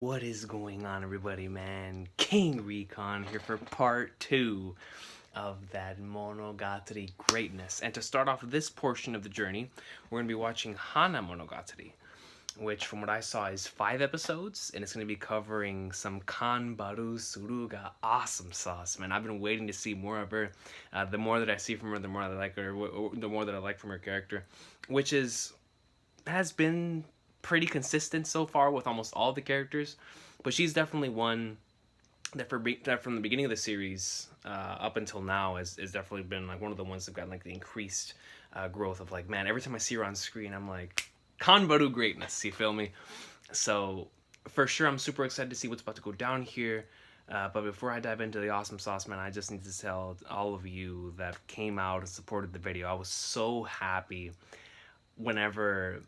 What is going on, everybody, man? King Recon here for part 2 of that Monogatari greatness. And to start off this portion of the journey, we're going to be watching Hanamonogatari, which from what I saw is 5 episodes, and it's going to be covering some Kanbaru Suruga awesome sauce, man. I've been waiting to see more of her. The more that I see from her, the more I like her, the more that I like from her character, which has been pretty consistent so far with almost all the characters, but she's definitely one that from the beginning of the series up until now has definitely been like one of the ones that got like the increased growth of like, man, every time I see her on screen I'm like, Kanbaru greatness, you feel me? So for sure I'm super excited to see what's about to go down here. But before I dive into the awesome sauce, man, I just need to tell all of you that came out and supported the video, I was so happy whenever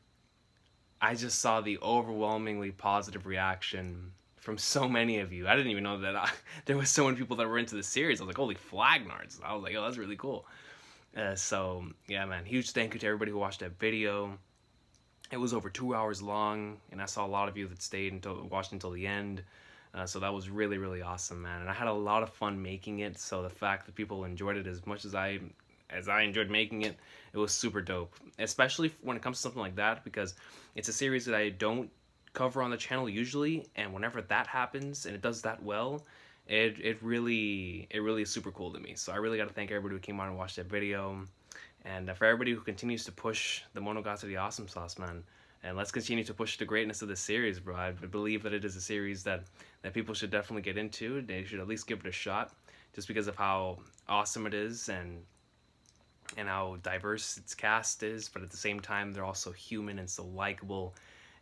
I just saw the overwhelmingly positive reaction from so many of you. I didn't even know that there was so many people that were into the series. I was like, holy flagnards. I was like, oh, that's really cool. So, yeah, man, huge thank you to everybody who watched that video. It was over 2 hours long, and I saw a lot of you that stayed watched until the end. So that was really, really awesome, man. And I had a lot of fun making it, so the fact that people enjoyed it as much as I enjoyed making it, it was super dope. Especially when it comes to something like that, because it's a series that I don't cover on the channel usually, and whenever that happens and it does that well, it really is super cool to me. So I really got to thank everybody who came on and watched that video, and for everybody who continues to push the Monogatari awesome sauce, man. And let's continue to push the greatness of this series, bro. I believe that it is a series that people should definitely get into. They should at least give it a shot, just because of how awesome it is and how diverse its cast is, but at the same time they're also human and so likable,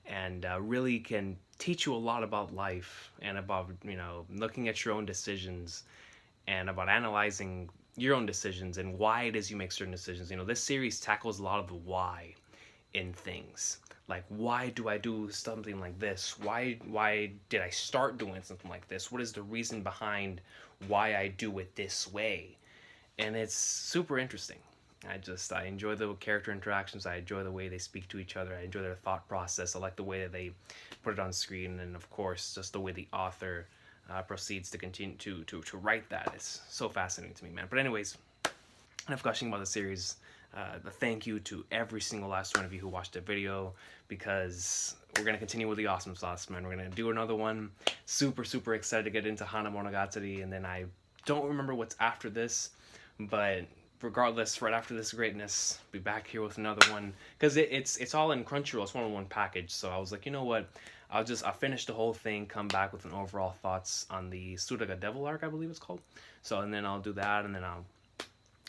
and really can teach you a lot about life and about, you know, looking at your own decisions and about analyzing your own decisions and why it is you make certain decisions. You know, this series tackles a lot of the why in things. Like, why do I do something like this? Why did I start doing something like this? What is the reason behind why I do it this way? And it's super interesting. I enjoy the character interactions. I enjoy the way they speak to each other. I enjoy their thought process. I like the way that they put it on screen, and of course, just the way the author proceeds to continue to write that. It's so fascinating to me, man. But anyways, enough gushing about the series. The thank you to every single last one of you who watched the video, because we're gonna continue with the awesome sauce, man. We're gonna do another one. Super excited to get into Hanamonogatari, and then I don't remember what's after this, but regardless, right after this greatness, be back here with another one, because it's all in Crunchyroll. It's one package. So I was like, you know what, I'll finish the whole thing, come back with an overall thoughts on the Suraga Devil arc, I believe it's called. So, and then I'll do that, and then I'll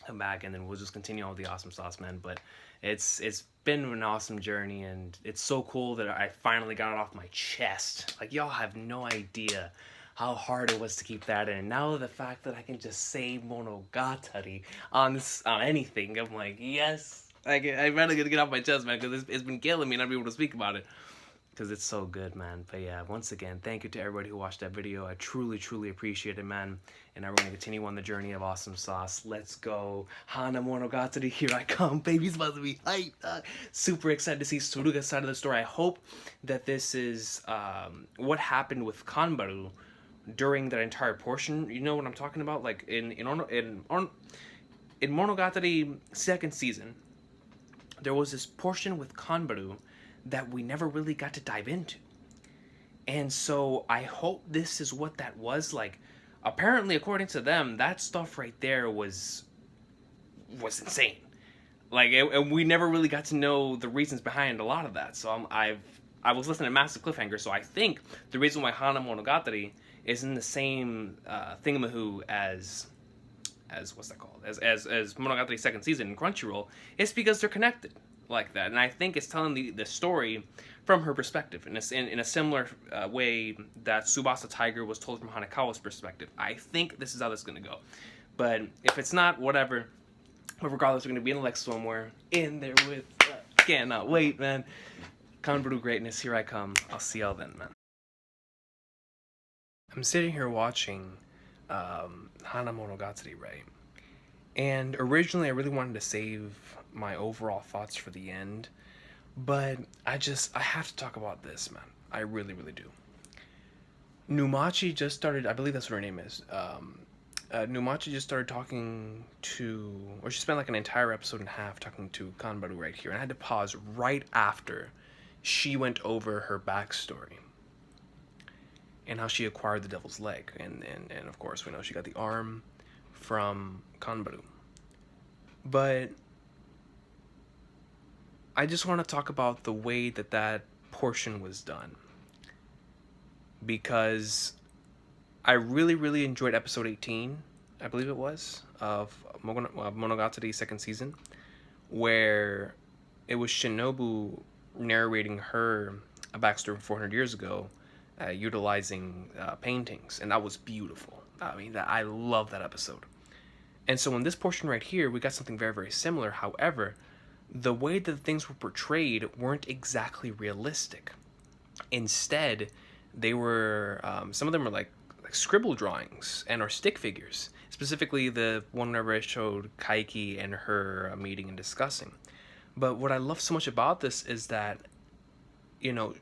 come back, and then we'll just continue all the awesome sauce, man. But it's been an awesome journey, and it's so cool that I finally got it off my chest. Like, y'all have no idea how hard it was to keep that in. Now the fact that I can just say Monogatari on anything, I'm like, yes, I'm really gonna get off my chest, man, because it's been killing me not being able to speak about it, because it's so good, man. But yeah, once again, thank you to everybody who watched that video. I truly appreciate it, man. And now we're gonna continue on the journey of awesome sauce. Let's go. Hanamonogatari, here I come. Baby's about to be hyped. Super excited to see Suruga's side of the story. I hope that this is what happened with Kanbaru during that entire portion. You know what I'm talking about? Like in Monogatari second season, there was this portion with Kanbaru that we never really got to dive into. And so I hope this is what that was. Like, apparently, according to them, that stuff right there was insane. Like, and we never really got to know the reasons behind a lot of that. So I was listening to Massive Cliffhanger, so I think the reason why Hanamonogatari is in the same thingamahoo as what's that called? As Monogatari second season in Crunchyroll, is because they're connected like that. And I think it's telling the story from her perspective in a similar way that Tsubasa Tiger was told from Hanekawa's perspective. I think this is how this is going to go. But if it's not, whatever. But regardless, we're going to be in the Lex somewhere in there with... cannot wait, man. Kanbaru greatness, here I come. I'll see y'all then, man. I'm sitting here watching Hanamonogatari, right? And originally I really wanted to save my overall thoughts for the end, but I have to talk about this, man. I really do. Numachi just started. I believe that's what her name is. Numachi just started talking to, or she spent like an entire episode and a half talking to Kanbaru right here, and I had to pause right after she went over her backstory and how she acquired the devil's leg, and of course we know she got the arm from Kanbaru. But I just want to talk about the way that that portion was done, because I really enjoyed episode 18, I believe it was, of Monogatari second season, where it was Shinobu narrating her a backstory from 400 years ago, utilizing paintings, and that was beautiful. I mean, I love that episode. And so in this portion right here, we got something very similar. However, the way that things were portrayed weren't exactly realistic. Instead, they were some of them were like scribble drawings and or stick figures. Specifically, the one whenever I showed Kaiki and her meeting and discussing. But what I love so much about this is that, you know,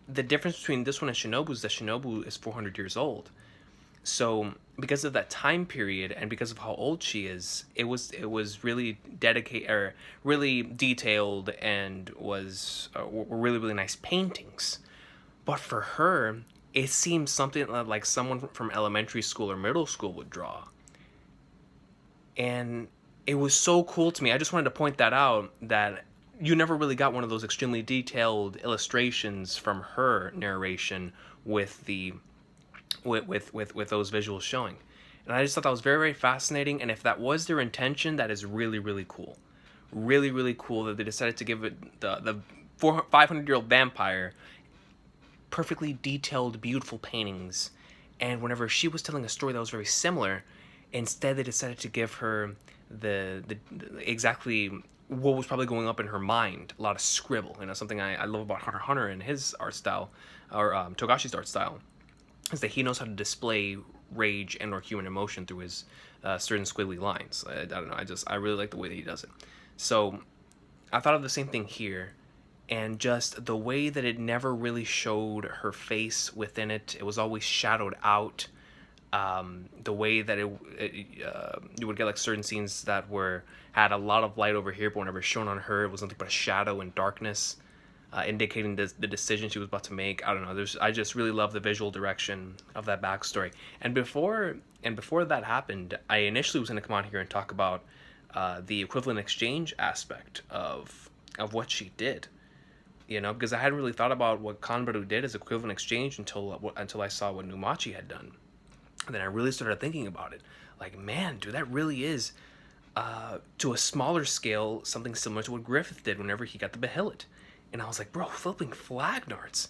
the difference between this one and Shinobu is that Shinobu is 400 years old. So because of that time period and because of how old she is, it was really dedicated or really detailed and was were really nice paintings. But for her, it seems something like someone from elementary school or middle school would draw. And it was so cool to me. I just wanted to point that out, that you never really got one of those extremely detailed illustrations from her narration with the with those visuals showing. And I just thought that was very fascinating, and if that was their intention, that is really cool. Really cool that they decided to give it the 500-year-old vampire perfectly detailed, beautiful paintings. And whenever she was telling a story that was very similar, instead they decided to give her the exactly what was probably going up in her mind. A lot of scribble. You know, something I love about Hunter x Hunter and his art style, or Togashi's art style, is that he knows how to display rage and or human emotion through his certain squiggly lines. I don't know. I really like the way that he does it. So I thought of the same thing here. And just the way that it never really showed her face within it. It was always shadowed out. The way that you would get like certain scenes that had a lot of light over here, but whenever shown on her, it was nothing but a shadow and darkness, indicating the decision she was about to make. I don't know. I just really love the visual direction of that backstory. And before that happened, I initially was going to come on here and talk about the equivalent exchange aspect of what she did. You know, because I hadn't really thought about what Kanbaru did as equivalent exchange until I saw what Numachi had done. And then I really started thinking about it. Like, man, dude, that really is, to a smaller scale, something similar to what Griffith did whenever he got the Bahilit. And I was like, bro, flipping flag darts.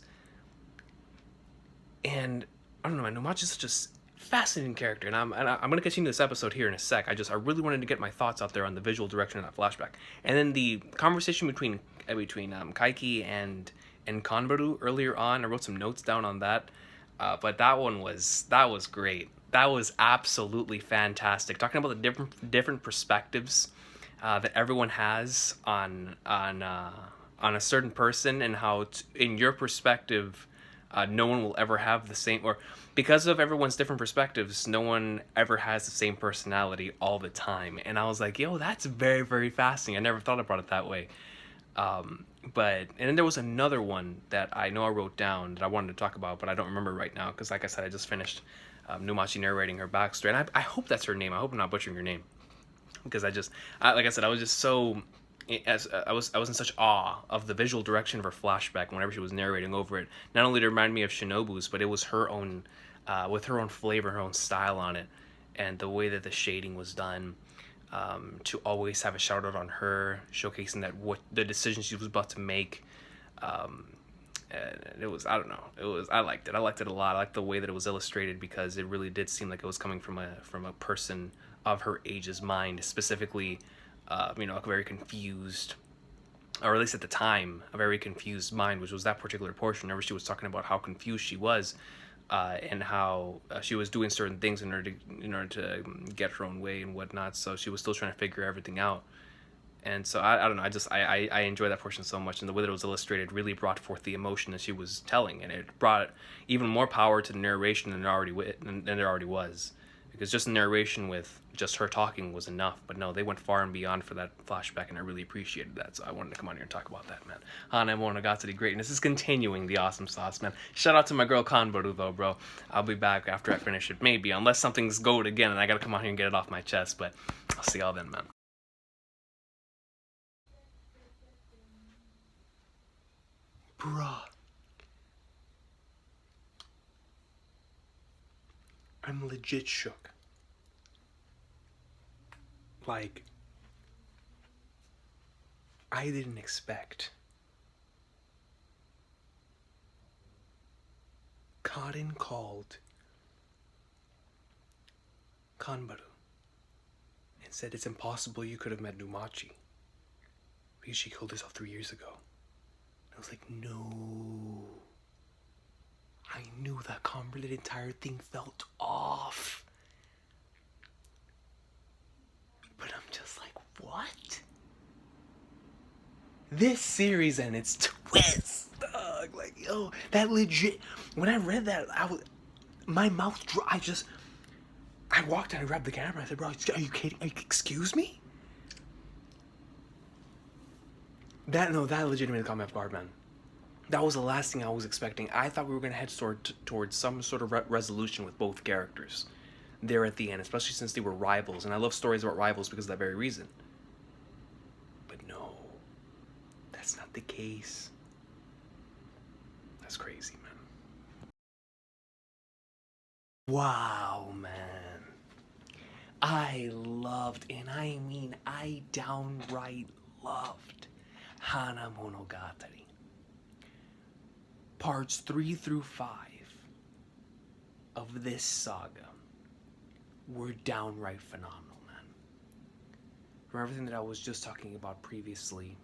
And I don't know, man, Numachi's such a fascinating character. And I'm going to continue this episode here in a sec. I really wanted to get my thoughts out there on the visual direction of that flashback. And then the conversation between Kaiki and Kanbaru earlier on. I wrote some notes down on that, but that was great. That was absolutely fantastic. Talking about the different perspectives that everyone has on a certain person, and how in your perspective, no one will ever have the same, or because of everyone's different perspectives, no one ever has the same personality all the time. And I was like, yo, that's very fascinating. I never thought about it that way. And then there was another one that I know I wrote down that I wanted to talk about, but I don't remember right now, because like I said, I just finished Numachi narrating her backstory, and I hope that's her name. I hope I'm not butchering her name, because like I said, I was just so, I was in such awe of the visual direction of her flashback whenever she was narrating over it. Not only did it remind me of Shinobu's, but it was her own, with her own flavor, her own style on it, and the way that the shading was done. To always have a shout out on her, showcasing that what the decision she was about to make. It was, I don't know, I liked it. I liked it a lot. I liked the way that it was illustrated, because it really did seem like it was coming from a person of her age's mind, specifically, a very confused, or at least at the time, a very confused mind, which was that particular portion. Whenever she was talking about how confused she was, and how she was doing certain things in order to get her own way and whatnot. So she was still trying to figure everything out. And so I don't know. I enjoy that portion so much, and the way that it was illustrated really brought forth the emotion that she was telling, and it brought even more power to the narration than there already was, because just the narration with just her talking was enough. But no, they went far and beyond for that flashback, and I really appreciated that. So I wanted to come on here and talk about that, man. Hanamonogatari greatness is continuing the awesome sauce, man. Shout out to my girl Kanbaru though, bro. I'll be back after I finish it, maybe, unless something's gold again, and I gotta come on here and get it off my chest. But I'll see y'all then, man. Bruh. I'm legit shook. Like, I didn't expect Karin called Kanbaru and said it's impossible you could have met Numachi because she killed herself 3 years ago. I was like, no. I knew that the entire thing felt off. But I'm just like, what? This series and its twist, dog. Like, yo, that legit. When I read that, my mouth dropped. I walked and I grabbed the camera. I said, bro, are you kidding? Excuse me? That legitimately caught me off guard, man. That was the last thing I was expecting. I thought we were going to head towards some sort of resolution with both characters there at the end, especially since they were rivals. And I love stories about rivals because of that very reason. But no, that's not the case. That's crazy, man. Wow, man. I loved, and I mean I downright loved Hanamonogatari. Parts 3 through 5 of this saga were downright phenomenal, man. From everything that I was just talking about previously,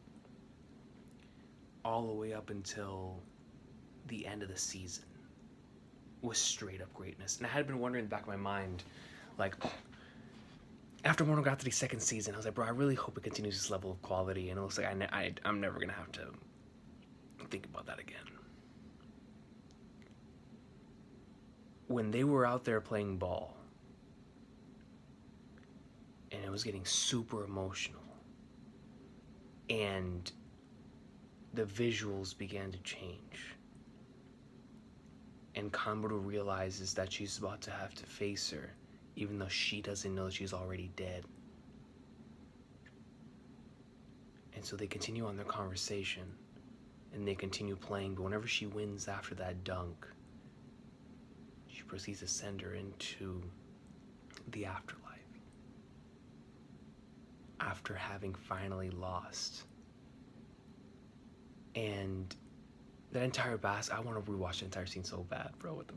all the way up until the end of the season, was straight up greatness. And I had been wondering in the back of my mind, like, after Monogatari's second season, I was like, bro, I really hope it continues this level of quality, and it looks like I'm never gonna have to think about that again. When they were out there playing ball, and it was getting super emotional, and the visuals began to change, and Kanbaru realizes that she's about to have to face her, even though she doesn't know that she's already dead. And so they continue on their conversation, and they continue playing, but whenever she wins after that dunk, she proceeds to send her into the afterlife after having finally lost. And that entire I want to rewatch the entire scene so bad, bro, with the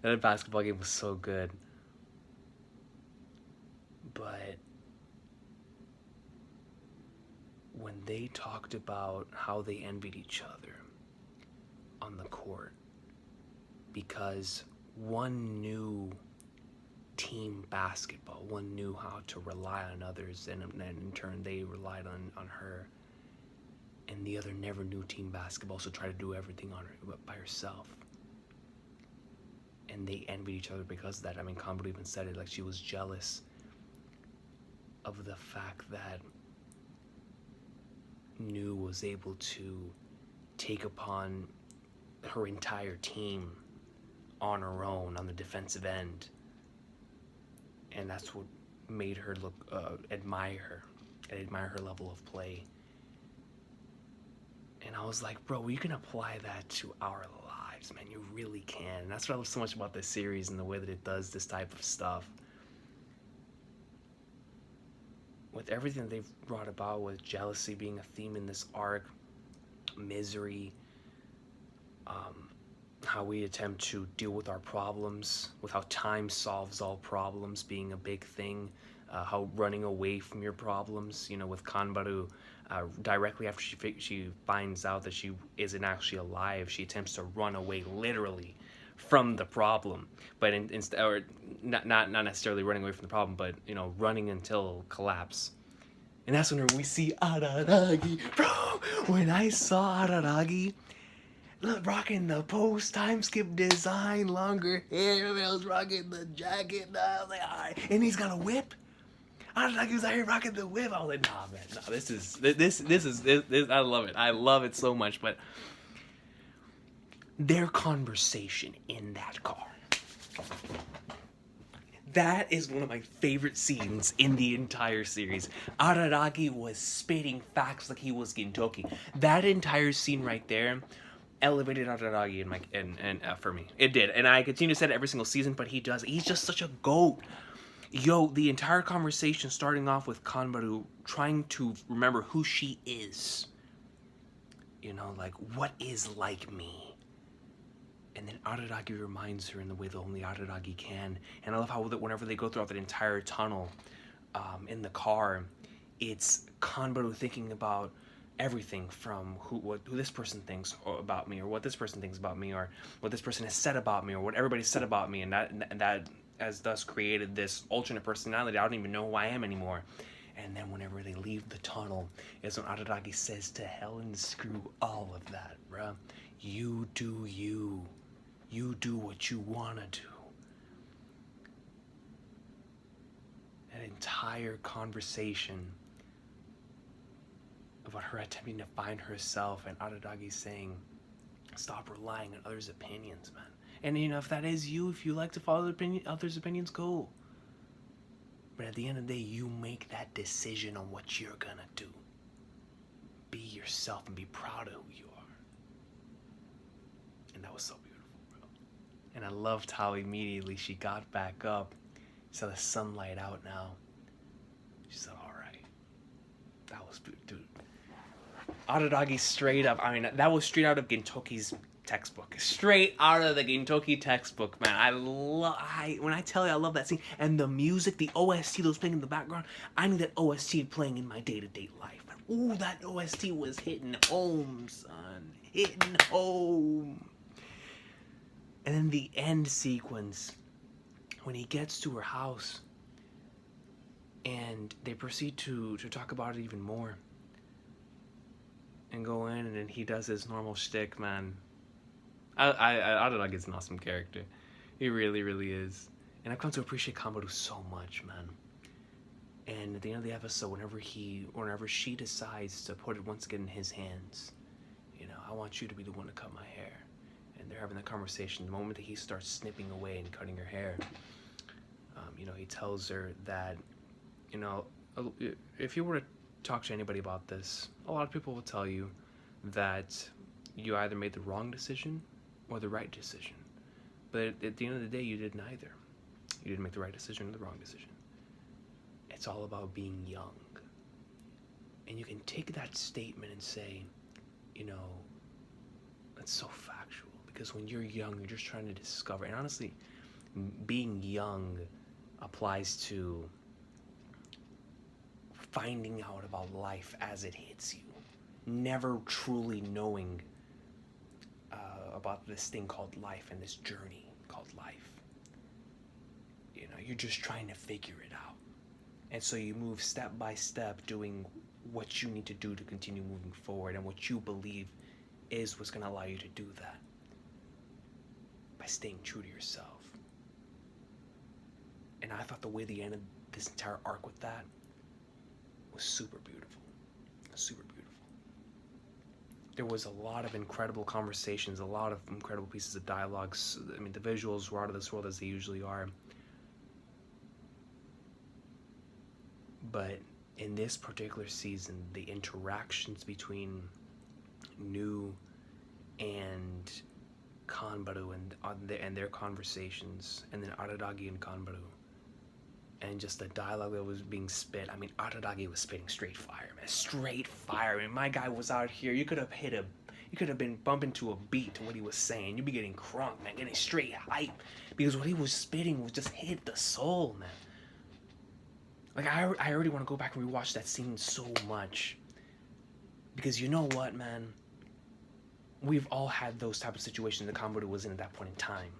that basketball game was so good. But when they talked about how they envied each other on the court because one knew team basketball, one knew how to rely on others, and in turn they relied on her, and the other never knew team basketball, so tried to do everything on her by herself. And they envied each other because of that. I mean, Kanbaru even said it, like she was jealous of the fact that Nu was able to take upon her entire team on her own on the defensive end, and that's what made her admire her level of play. And I was like, bro, you can apply that to our lives, man. You really can. And that's what I love so much about this series and the way that it does this type of stuff. With everything that they've brought about, with jealousy being a theme in this arc, misery, how we attempt to deal with our problems, with how time solves all problems being a big thing, how running away from your problems, with Kanbaru, directly after she finds out that she isn't actually alive, she attempts to run away literally from the problem, but instead, or not necessarily running away from the problem, but running until collapse. And that's when we see Araragi. Bro, when I saw Araragi, look, rocking the post time skip design, longer hair, I was rocking the jacket, I was like, all right. And he's got a whip. Araragi was out here rocking the whip. I was like, nah, man, nah, this is, I love it. I love it so much. But their conversation in that car, that is one of my favorite scenes in the entire series. Araragi was spitting facts like he was Gintoki. That entire scene right there elevated Araragi and for me. It did. And I continue to say it every single season, but he does. He's just such a GOAT. Yo, the entire conversation starting off with Kanbaru trying to remember who she is. You know, like, what is like me? And then Araragi reminds her in the way that only Araragi can. And I love how whenever they go throughout that entire tunnel in the car, it's Kanbaru thinking about everything from who this person thinks about me, or what this person thinks about me, or what this person has said about me, or what everybody said about me, and that has thus created this alternate personality. I don't even know who I am anymore. And then whenever they leave the tunnel, is when Araragi says, to hell and screw all of that, bruh. You do you. You do what you wanna do. That entire conversation about her attempting to find herself, and Araragi saying, stop relying on others' opinions, man. And you know, if that is you, if you like to follow others' opinions, go. But at the end of the day, you make that decision on what you're gonna do. Be yourself and be proud of who you are. And that was so beautiful. And I loved how immediately she got back up, saw the sunlight out now. She said, all right. That was, dude. Araragi straight up, I mean, that was straight out of Gintoki's textbook. Straight out of the Gintoki textbook, man. When I tell you I love that scene. And the music, the OST that was playing in the background, I need that OST playing in my day-to-day life. Ooh, that OST was hitting home, son. Hitting home. And then the end sequence, when he gets to her house, and they proceed to talk about it even more, and go in, and then he does his normal shtick, man. Araragi's an awesome character. He really, really is. And I've come to appreciate Kanbaru so much, man. And at the end of the episode, whenever she decides to put it once again in his hands, you know, I want you to be the one to cut my hair. And they're having that conversation. The moment that he starts snipping away and cutting her hair, you know, he tells her that, you know, if you were to talk to anybody about this, a lot of people will tell you that you either made the wrong decision or the right decision. But at the end of the day, you did neither. You didn't make the right decision or the wrong decision. It's all about being young. And you can take that statement and say, you know, that's so factual. Because when you're young, you're just trying to discover. And honestly, being young applies to finding out about life as it hits you. Never truly knowing about this thing called life and this journey called life. You know, you're just trying to figure it out. And so you move step by step, doing what you need to do to continue moving forward, and what you believe is what's going to allow you to do that. By staying true to yourself. And I thought the way they ended this entire arc with that was super beautiful. Super beautiful. There was a lot of incredible conversations, a lot of incredible pieces of dialogues. I mean, the visuals were out of this world as they usually are. But in this particular season, the interactions between Nu and Kanbaru and their conversations, and then Araragi and Kanbaru, and just the dialogue that was being spit. I mean, Araragi was spitting straight fire, man. Straight fire. I mean, my guy was out here. You could have been bumping to a beat to what he was saying. You'd be getting crunk, man, getting straight hype. Because what he was spitting was just hit the soul, man. Like, I already want to go back and rewatch that scene so much. Because you know what, man? We've all had those type of situations that Kanbaru was in at that point in time.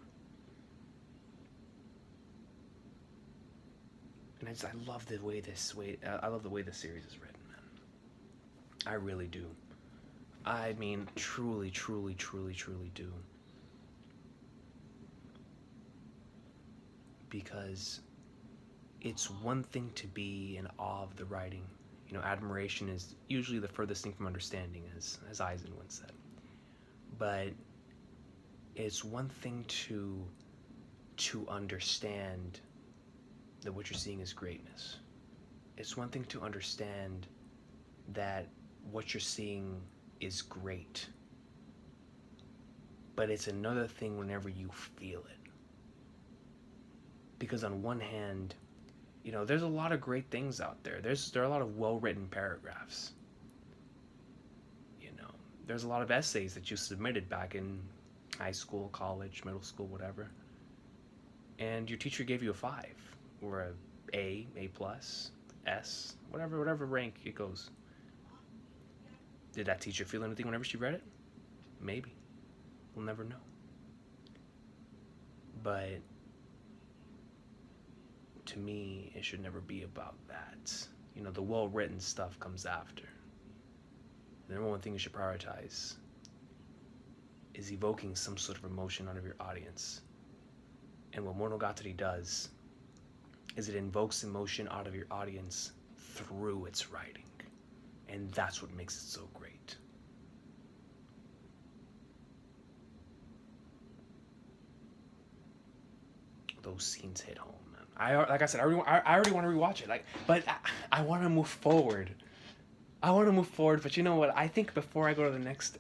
And I love the way this series is written. I really do. I mean, truly, truly, truly, truly do. Because it's one thing to be in awe of the writing. You know, admiration is usually the furthest thing from understanding, as Eisen once said. But it's one thing to understand that what you're seeing is greatness. It's one thing to understand that what you're seeing is great. But it's another thing whenever you feel it. Because on one hand, you know, there's a lot of great things out there. There are a lot of well-written paragraphs. You know, there's a lot of essays that you submitted back in high school, college, middle school, whatever. And your teacher gave you a 5 or A plus, S, whatever rank it goes. Did that teacher feel anything whenever she read it? Maybe. We'll never know. But to me, it should never be about that. You know, the well-written stuff comes after. The number one thing you should prioritize is evoking some sort of emotion out of your audience. And what Monogatari does is it invokes emotion out of your audience through its writing. And that's what makes it so great. Those scenes hit home, man. Like I said, I already want to rewatch it. But I want to move forward. But you know what? I think before I go to the next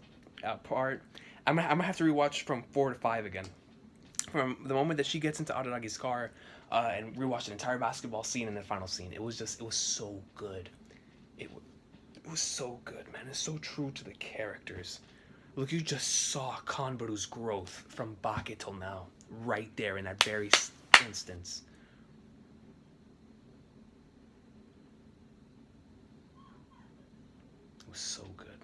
part, I'm gonna have to rewatch from 4 to 5 again. From the moment that she gets into Araragi's car, and rewatch the entire basketball scene and the final scene. It was so good. It was so good, man. It's so true to the characters. Look, you just saw Kanbaru's growth from Bake till now, right there in that very instance. It was so good,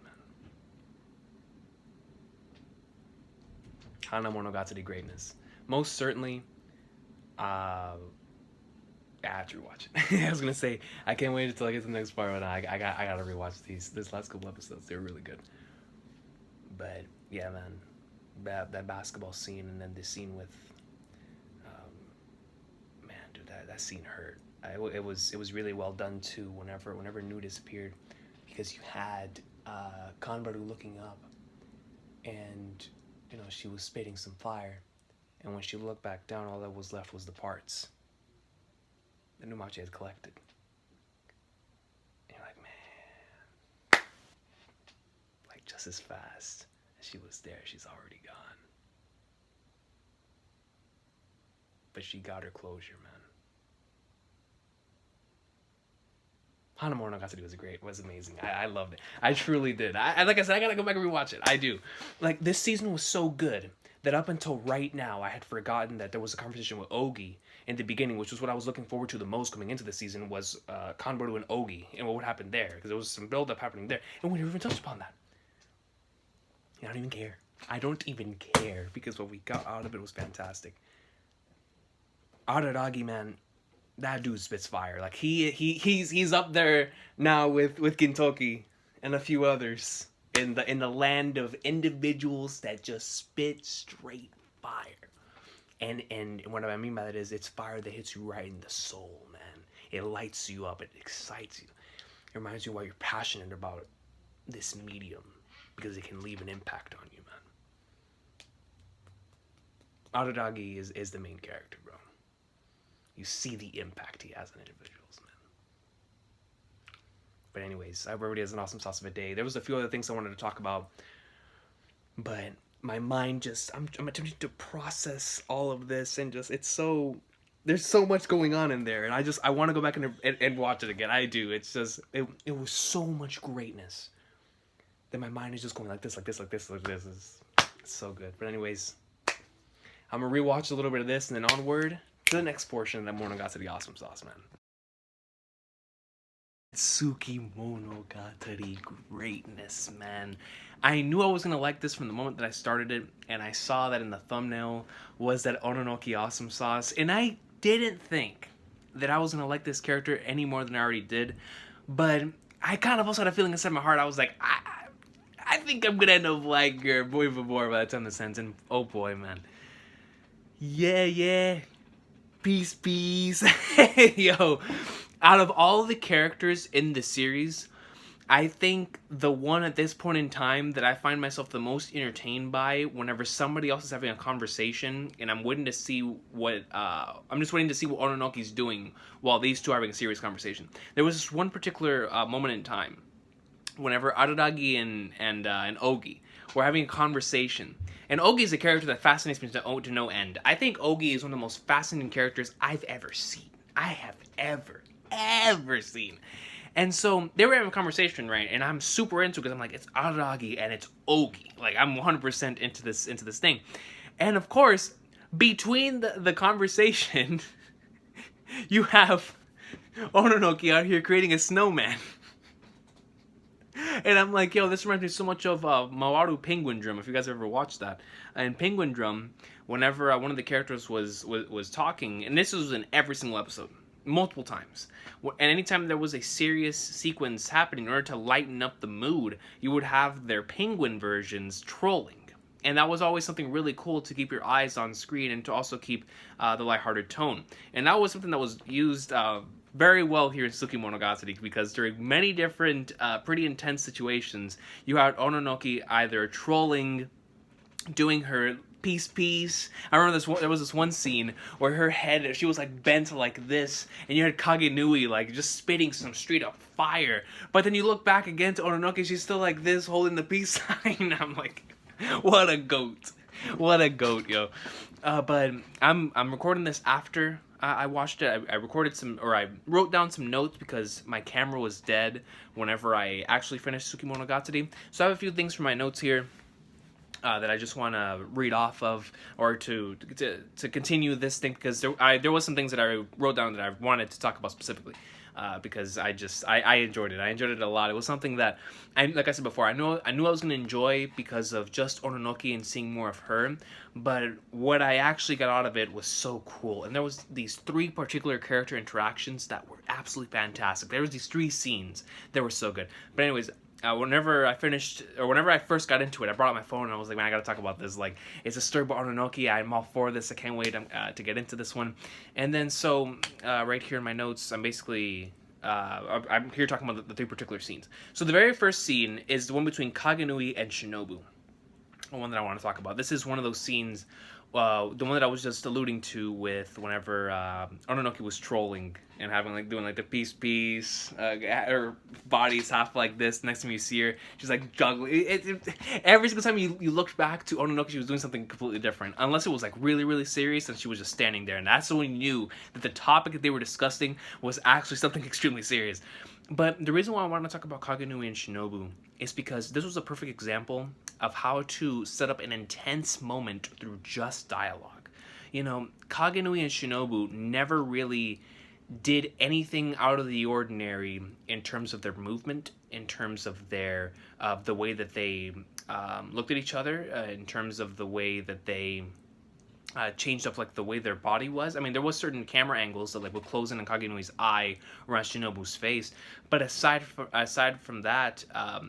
man. Hanamonogatari greatness. Most certainly, I have to rewatch it. I was gonna say I can't wait until I get to the next part, but I gotta rewatch this last couple episodes. They're really good. But yeah, man, that basketball scene and then the scene with, man, dude, that scene hurt. It was really well done too. Whenever Nudis appeared, because you had Kanbaru looking up, and you know she was spitting some fire, and when she looked back down, all that was left was the parts that Numachi had collected. And you're like, man, like just as fast as she was there, she's already gone. But she got her closure, man. Hanamonogatari was amazing. I loved it. I truly did. Like I said, I gotta go back and rewatch it. I do. Like, this season was so good that up until right now, I had forgotten that there was a conversation with Ogi in the beginning, which was what I was looking forward to the most coming into the season, was Kanbaru and Ogi, and what would happen there, because there was some build-up happening there, and we never even touched upon that. I don't even care. I don't even care, because what we got out of it was fantastic. Araragi, man, that dude spits fire. Like, he's up there now with Gintoki and a few others in the land of individuals that just spit straight fire. And what I mean by that is, it's fire that hits you right in the soul, man. It lights you up. It excites you. It reminds you why you're passionate about this medium, because it can leave an impact on you, man. Araragi is the main character, bro. You see the impact he has on individuals, man. But anyways, I hope everybody has an awesome sauce of a day. There was a few other things I wanted to talk about, but my mind just, I'm attempting to process all of this, and just, there's so much going on in there, and I want to go back and watch it again. I do. It's just, it was so much greatness that my mind is just going like this. It's so good. But anyways, I'm going to rewatch a little bit of this, and then onward to the next portion of that Monogatari awesome sauce, man. Tsukimonogatari greatness, man. I knew I was going to like this from the moment that I started it, and I saw that in the thumbnail was that Ononoki awesome sauce, and I didn't think that I was going to like this character any more than I already did, but I kind of also had a feeling inside my heart. I was like, I think I'm gonna end up like her boy before by the time this ends. And oh boy, man. Yeah. Peace. Yo, out of all the characters in the series, I think the one at this point in time that I find myself the most entertained by whenever somebody else is having a conversation and I'm waiting to see what I'm just waiting to see what Ononoki's doing while these two are having a serious conversation. There was this one particular moment in time whenever Araragi and Ogi were having a conversation. And Ogi is a character that fascinates me to no end. I think Ogi is one of the most fascinating characters I've ever seen. I have ever seen. And so they were having a conversation, right? And I'm super into it because I'm like, it's Araragi and it's Ogi. Like, I'm 100% into this thing. And of course, between the conversation, you have Ononoki out here creating a snowman. And I'm like, yo, this reminds me so much of Mawaru Penguin Drum, if you guys ever watched that. In Penguin Drum, whenever one of the characters was talking, and this was in every single episode, multiple times, and anytime there was a serious sequence happening, in order to lighten up the mood, you would have their penguin versions trolling. And that was always something really cool to keep your eyes on screen and to also keep the lighthearted tone. And that was something that was used very well here in Tsukimonogatari, because during many different pretty intense situations, you had Ononoki either trolling, doing her peace. I remember there was this one scene where her head, she was like bent like this, and you had Kagenui like just spitting some straight up fire. But then you look back again to Ononoki, she's still like this, holding the peace sign. I'm like, what a goat, yo. But I'm recording this after I watched it. I recorded I wrote down some notes because my camera was dead whenever I actually finished Tsukimonogatari. So I have a few things from my notes here that I just want to read off of, or to continue this thing, because there was some things that I wrote down that I wanted to talk about specifically, because I enjoyed it. I enjoyed it a lot. It was something that, like I said before, I knew I was going to enjoy because of just Ononoki and seeing more of her, but what I actually got out of it was so cool. And there was these 3 particular character interactions that were absolutely fantastic. There was these 3 scenes that were so good. But anyways, whenever I first got into it, I brought out my phone and I was like, man, I gotta talk about this. Like, it's a story about Ononoki. I'm all for this. I can't wait to get into this one. And then so right here in my notes, I'm basically I'm here talking about the 3 particular scenes. So the very first scene is the one between Kagenui and Shinobu, the one that I want to talk about. This is one of those scenes, the one that I was just alluding to with whenever Ononoki was trolling and doing the peace, her body's half like this. Next time you see her, she's like juggling. Every single time you looked back to Ononoki, she was doing something completely different. Unless it was like really serious, and she was just standing there, and that's when you knew that the topic that they were discussing was actually something extremely serious. But the reason why I want to talk about Kagenui and Shinobu is because this was a perfect example of how to set up an intense moment through just dialogue. You know, Kagenui and Shinobu never really did anything out of the ordinary in terms of their movement, in terms of their the way that they looked at each other, in terms of the way that they changed up like the way their body was. I mean, there was certain camera angles that like would close in on Kagenui's eye or on Shinobu's face, but aside from that,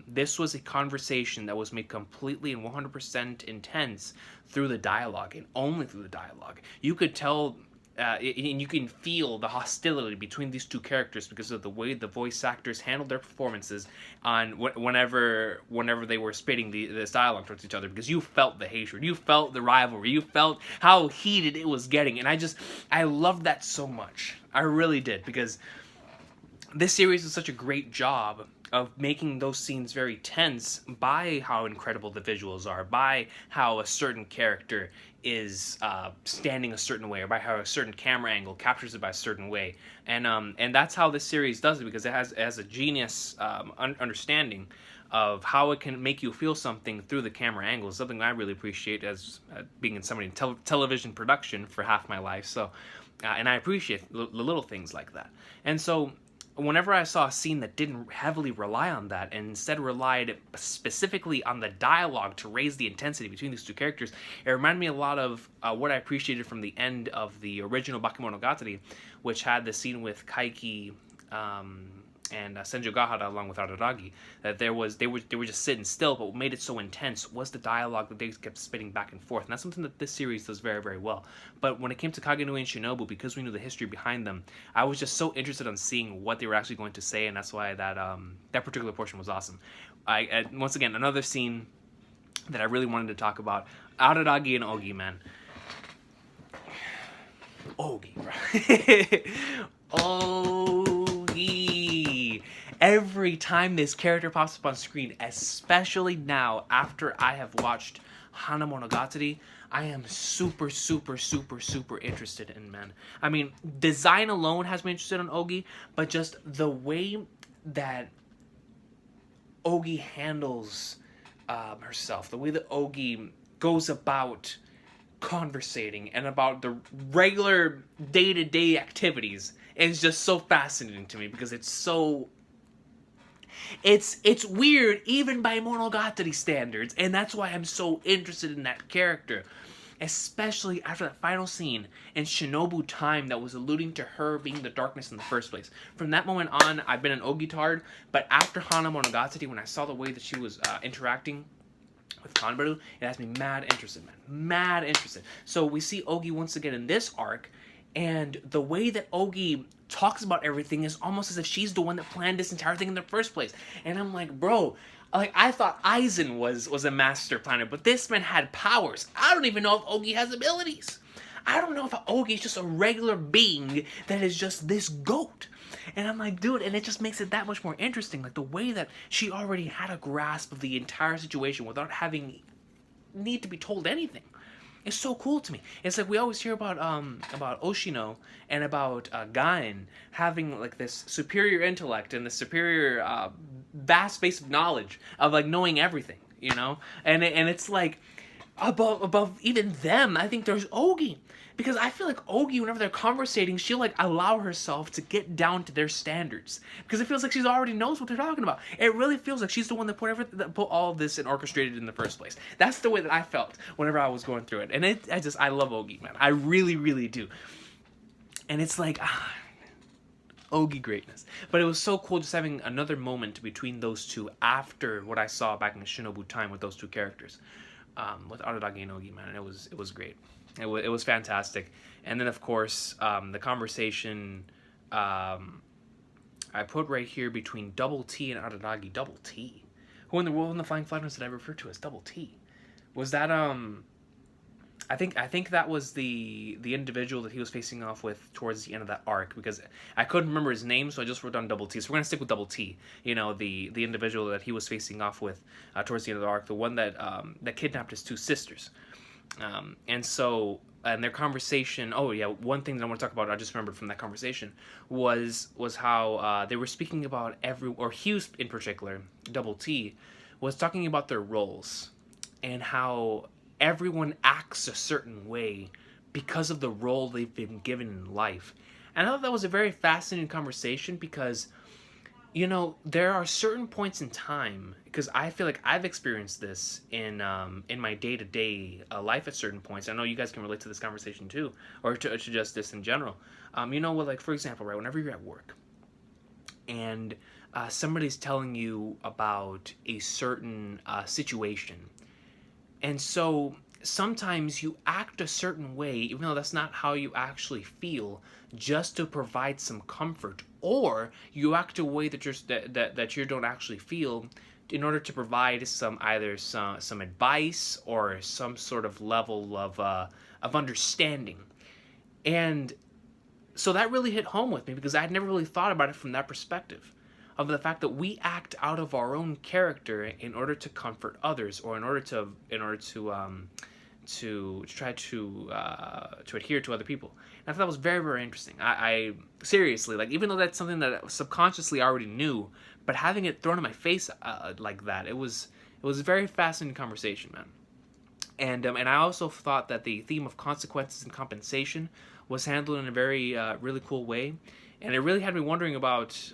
this was a conversation that was made completely and 100% intense through the dialogue, and only through the dialogue. You could tell. And you can feel the hostility between these 2 characters because of the way the voice actors handled their performances on whenever they were spitting this dialogue towards each other, because you felt the hatred, you felt the rivalry, you felt how heated it was getting. And I loved that so much. I really did, because this series is such a great job of making those scenes very tense by how incredible the visuals are, by how a certain character is standing a certain way, or by how a certain camera angle captures it by a certain way. And that's how this series does it, because it has a genius understanding of how it can make you feel something through the camera angles, something I really appreciate as being in somebody in television production for half my life. So, and I appreciate the little things like that. And so whenever I saw a scene that didn't heavily rely on that, and instead relied specifically on the dialogue to raise the intensity between these 2 characters, it reminded me a lot of what I appreciated from the end of the original Bakemonogatari, which had the scene with Kaiki Senju Gahara along with Araragi, that they were just sitting still, but what made it so intense was the dialogue that they kept spitting back and forth, and that's something that this series does very, very well. But when it came to Kagenui and Shinobu, because we knew the history behind them, I was just so interested in seeing what they were actually going to say, and that's why that particular portion was awesome. Once again, another scene that I really wanted to talk about, Araragi and Ogi, man. Ogi, bro. Ogi. Every time this character pops up on screen, especially now after I have watched Hanamonogatari, I am super, super, super, super interested in, man. I mean, design alone has me interested in Ogi, but just the way that Ogi handles herself, the way that Ogi goes about conversating and about the regular day-to-day activities is just so fascinating to me, because it's so it's weird even by Monogatari standards, and that's why I'm so interested in that character, especially after that final scene in Shinobu Time that was alluding to her being the darkness in the first place. From that moment on, I've been an Ogi-tard, but after Hanamonogatari, when I saw the way that she was interacting with Kanbaru, it has me mad interested, man. Mad interested. So we see Ogi once again in this arc, and the way that Ogi talks about everything is almost as if she's the one that planned this entire thing in the first place. And I'm like, bro, like, I thought Aizen was a master planner, but this man had powers. I don't even know if Ogi has abilities. I don't know if Ogi is just a regular being that is just this goat. And I'm like, dude, and it just makes it that much more interesting. Like, the way that she already had a grasp of the entire situation without having need to be told anything. It's so cool to me. It's like we always hear about Oshino and about Gain having like this superior intellect and this superior vast base of knowledge of like knowing everything, you know? And it's like above even them, I think there's Ogi. Because I feel like Ogi, whenever they're conversating, she'll like allow herself to get down to their standards. Because it feels like she already knows what they're talking about. It really feels like she's the one that put all of this and orchestrated in the first place. That's the way that I felt whenever I was going through it. And I love Ogi, man. I really, really do. And it's like, Ogi greatness. But it was so cool just having another moment between those two after what I saw back in the Shinobu Time with those two characters. With Araragi and Ogi, man. And it was great. It was fantastic. And then, of course, the conversation I put right here between Double T and Araragi. Double T? Who in the world in the Flying Flatlines did I refer to as Double T? Was that, I think that was the individual that he was facing off with towards the end of that arc, because I couldn't remember his name, so I just wrote down Double T. So we're going to stick with Double T. You know, the individual that he was facing off with towards the end of the arc, the one that kidnapped his two sisters. And their conversation, oh yeah, one thing that I want to talk about, I just remembered from that conversation, was how they were speaking about Hughes in particular, Double T, was talking about their roles, and how everyone acts a certain way because of the role they've been given in life. And I thought that was a very fascinating conversation, because you know, there are certain points in time, because I feel like I've experienced this in my day-to-day life at certain points. I know you guys can relate to this conversation too, or to just this in general. You know, like, for example, right, whenever you're at work and somebody's telling you about a certain situation, and so sometimes you act a certain way, even though that's not how you actually feel, just to provide some comfort, or you act a way that you don't actually feel in order to provide some advice or some sort of level of understanding. And so that really hit home with me, because I'd never really thought about it from that perspective, of the fact that we act out of our own character in order to comfort others, or in order to try to adhere to other people. And I thought that was very, very interesting. I seriously, like, even though that's something that I subconsciously already knew, but having it thrown in my face like that, it was a very fascinating conversation, man. And I also thought that the theme of consequences and compensation was handled in a very really cool way, and it really had me wondering about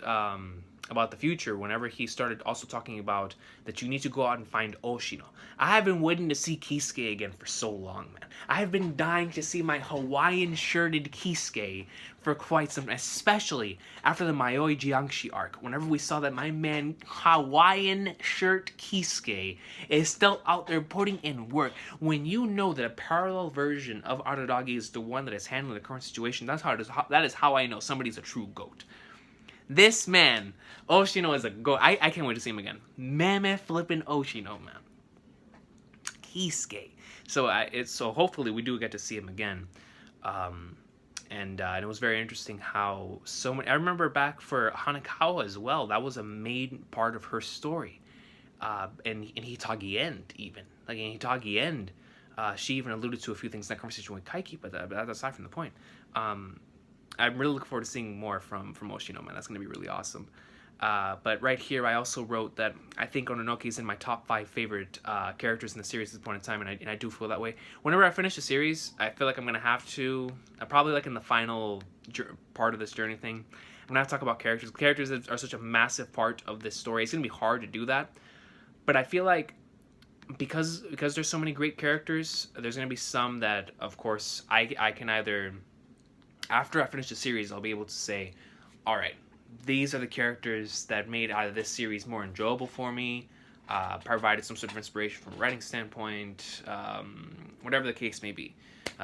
about the future, whenever he started also talking about that you need to go out and find Oshino. I have been waiting to see Kisuke again for so long, man. I have been dying to see my Hawaiian shirted Kisuke for quite some time, especially after the Mayoi Jiangshi arc. Whenever we saw that my man Hawaiian shirt Kisuke is still out there putting in work, when you know that a parallel version of Araragi is the one that is handling the current situation, that is how I know somebody's a true GOAT. This man, Oshino, is a GOAT. I can't wait to see him again. Meme flippin' Oshino, man. Kisuke. So hopefully we do get to see him again. And it was very interesting how so many. I remember back for Hanakawa as well. That was a main part of her story. And in Hitagi End, even like in Hitagi End, she even alluded to a few things in that conversation with Kaiki. But that's aside from the point. I'm really looking forward to seeing more from Oshino, man. That's going to be really awesome. But right here, I also wrote that I think Ononoki is in my top 5 favorite characters in the series at this point in time, and I do feel that way. Whenever I finish a series, I feel like I'm going to have to, probably like in the final part of this journey thing, I'm going to have to talk about characters. Characters are such a massive part of this story. It's going to be hard to do that. But I feel like because there's so many great characters, there's going to be some that, of course, I can either... After I finish the series, I'll be able to say, all right, these are the characters that made either this series more enjoyable for me, provided some sort of inspiration from a writing standpoint, whatever the case may be.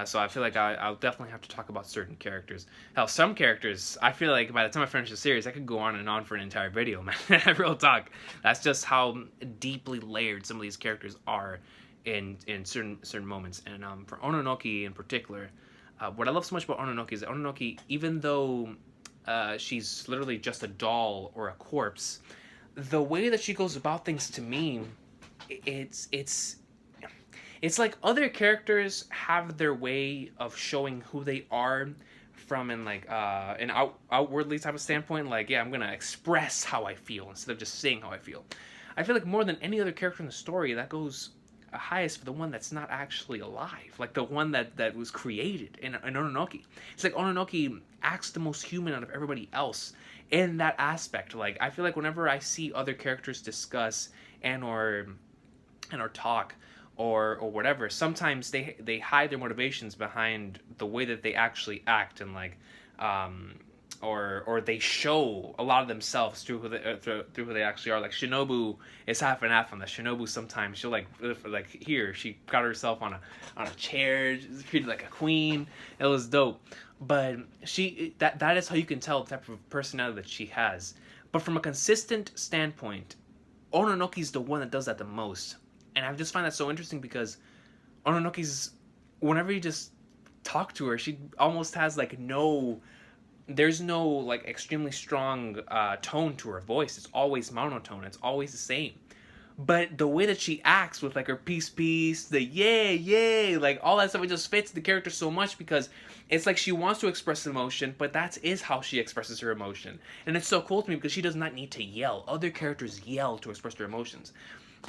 So I feel like I'll definitely have to talk about certain characters. Hell, some characters, I feel like by the time I finish the series, I could go on and on for an entire video, man. Real talk. That's just how deeply layered some of these characters are in certain moments. And for Ononoki in particular, what I love so much about Ononoki is that Ononoki, even though she's literally just a doll or a corpse, the way that she goes about things, to me, it's like other characters have their way of showing who they are from an outwardly type of standpoint. Like, yeah, I'm gonna express how I feel instead of just saying how I feel. I feel like more than any other character in the story, that goes highest for the one that's not actually alive, like the one that was created in Ononoki. It's like Ononoki acts the most human out of everybody else in that aspect. Like, I feel like whenever I see other characters discuss or talk or whatever, sometimes they hide their motivations behind the way that they actually act, and like or they show a lot of themselves through who they actually are. Like Shinobu is half and half on that. Shinobu sometimes she'll like here she got herself on a chair, treated like a queen. It was dope. But that is how you can tell the type of personality that she has. But from a consistent standpoint, Ononoki's the one that does that the most. And I just find that so interesting because Ononoki's, whenever you just talk to her, she almost has like there's no like extremely strong tone to her voice. It's always monotone. It's always the same. But the way that she acts with like her peace, the yay, like all that stuff, it just fits the character so much because it's like she wants to express emotion, but that is how she expresses her emotion. And it's so cool to me because she does not need to yell. Other characters yell to express their emotions.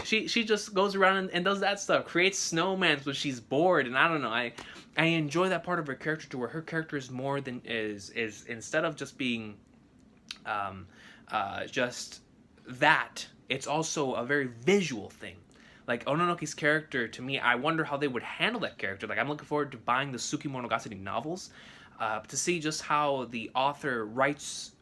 She just goes around and does that stuff, creates snowmans when she's bored, and I don't know. I enjoy that part of her character to where her character is more than is instead of just being just that, it's also a very visual thing. Like Ononoki's character, to me, I wonder how they would handle that character. Like, I'm looking forward to buying the Tsukimonogatari novels to see just how the author writes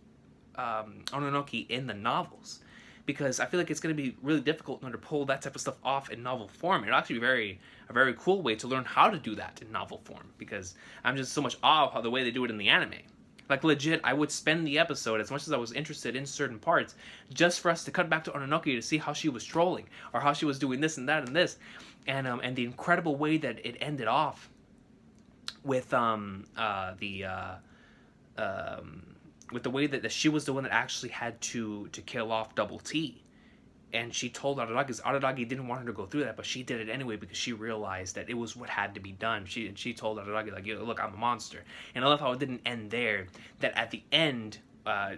Ononoki in the novels. Because I feel like it's going to be really difficult in order to pull that type of stuff off in novel form. It'll actually be a very cool way to learn how to do that in novel form. Because I'm just so much awe of how the way they do it in the anime. Like, legit, I would spend the episode, as much as I was interested in certain parts, just for us to cut back to Ononoki to see how she was trolling, or how she was doing this and that and this. And the incredible way that it ended off with with the way that she was the one that actually had to kill off Double T. And she told Araragi, because Araragi didn't want her to go through that, but she did it anyway because she realized that it was what had to be done. She told Araragi, like, look, I'm a monster. And I love how it didn't end there. That at the end,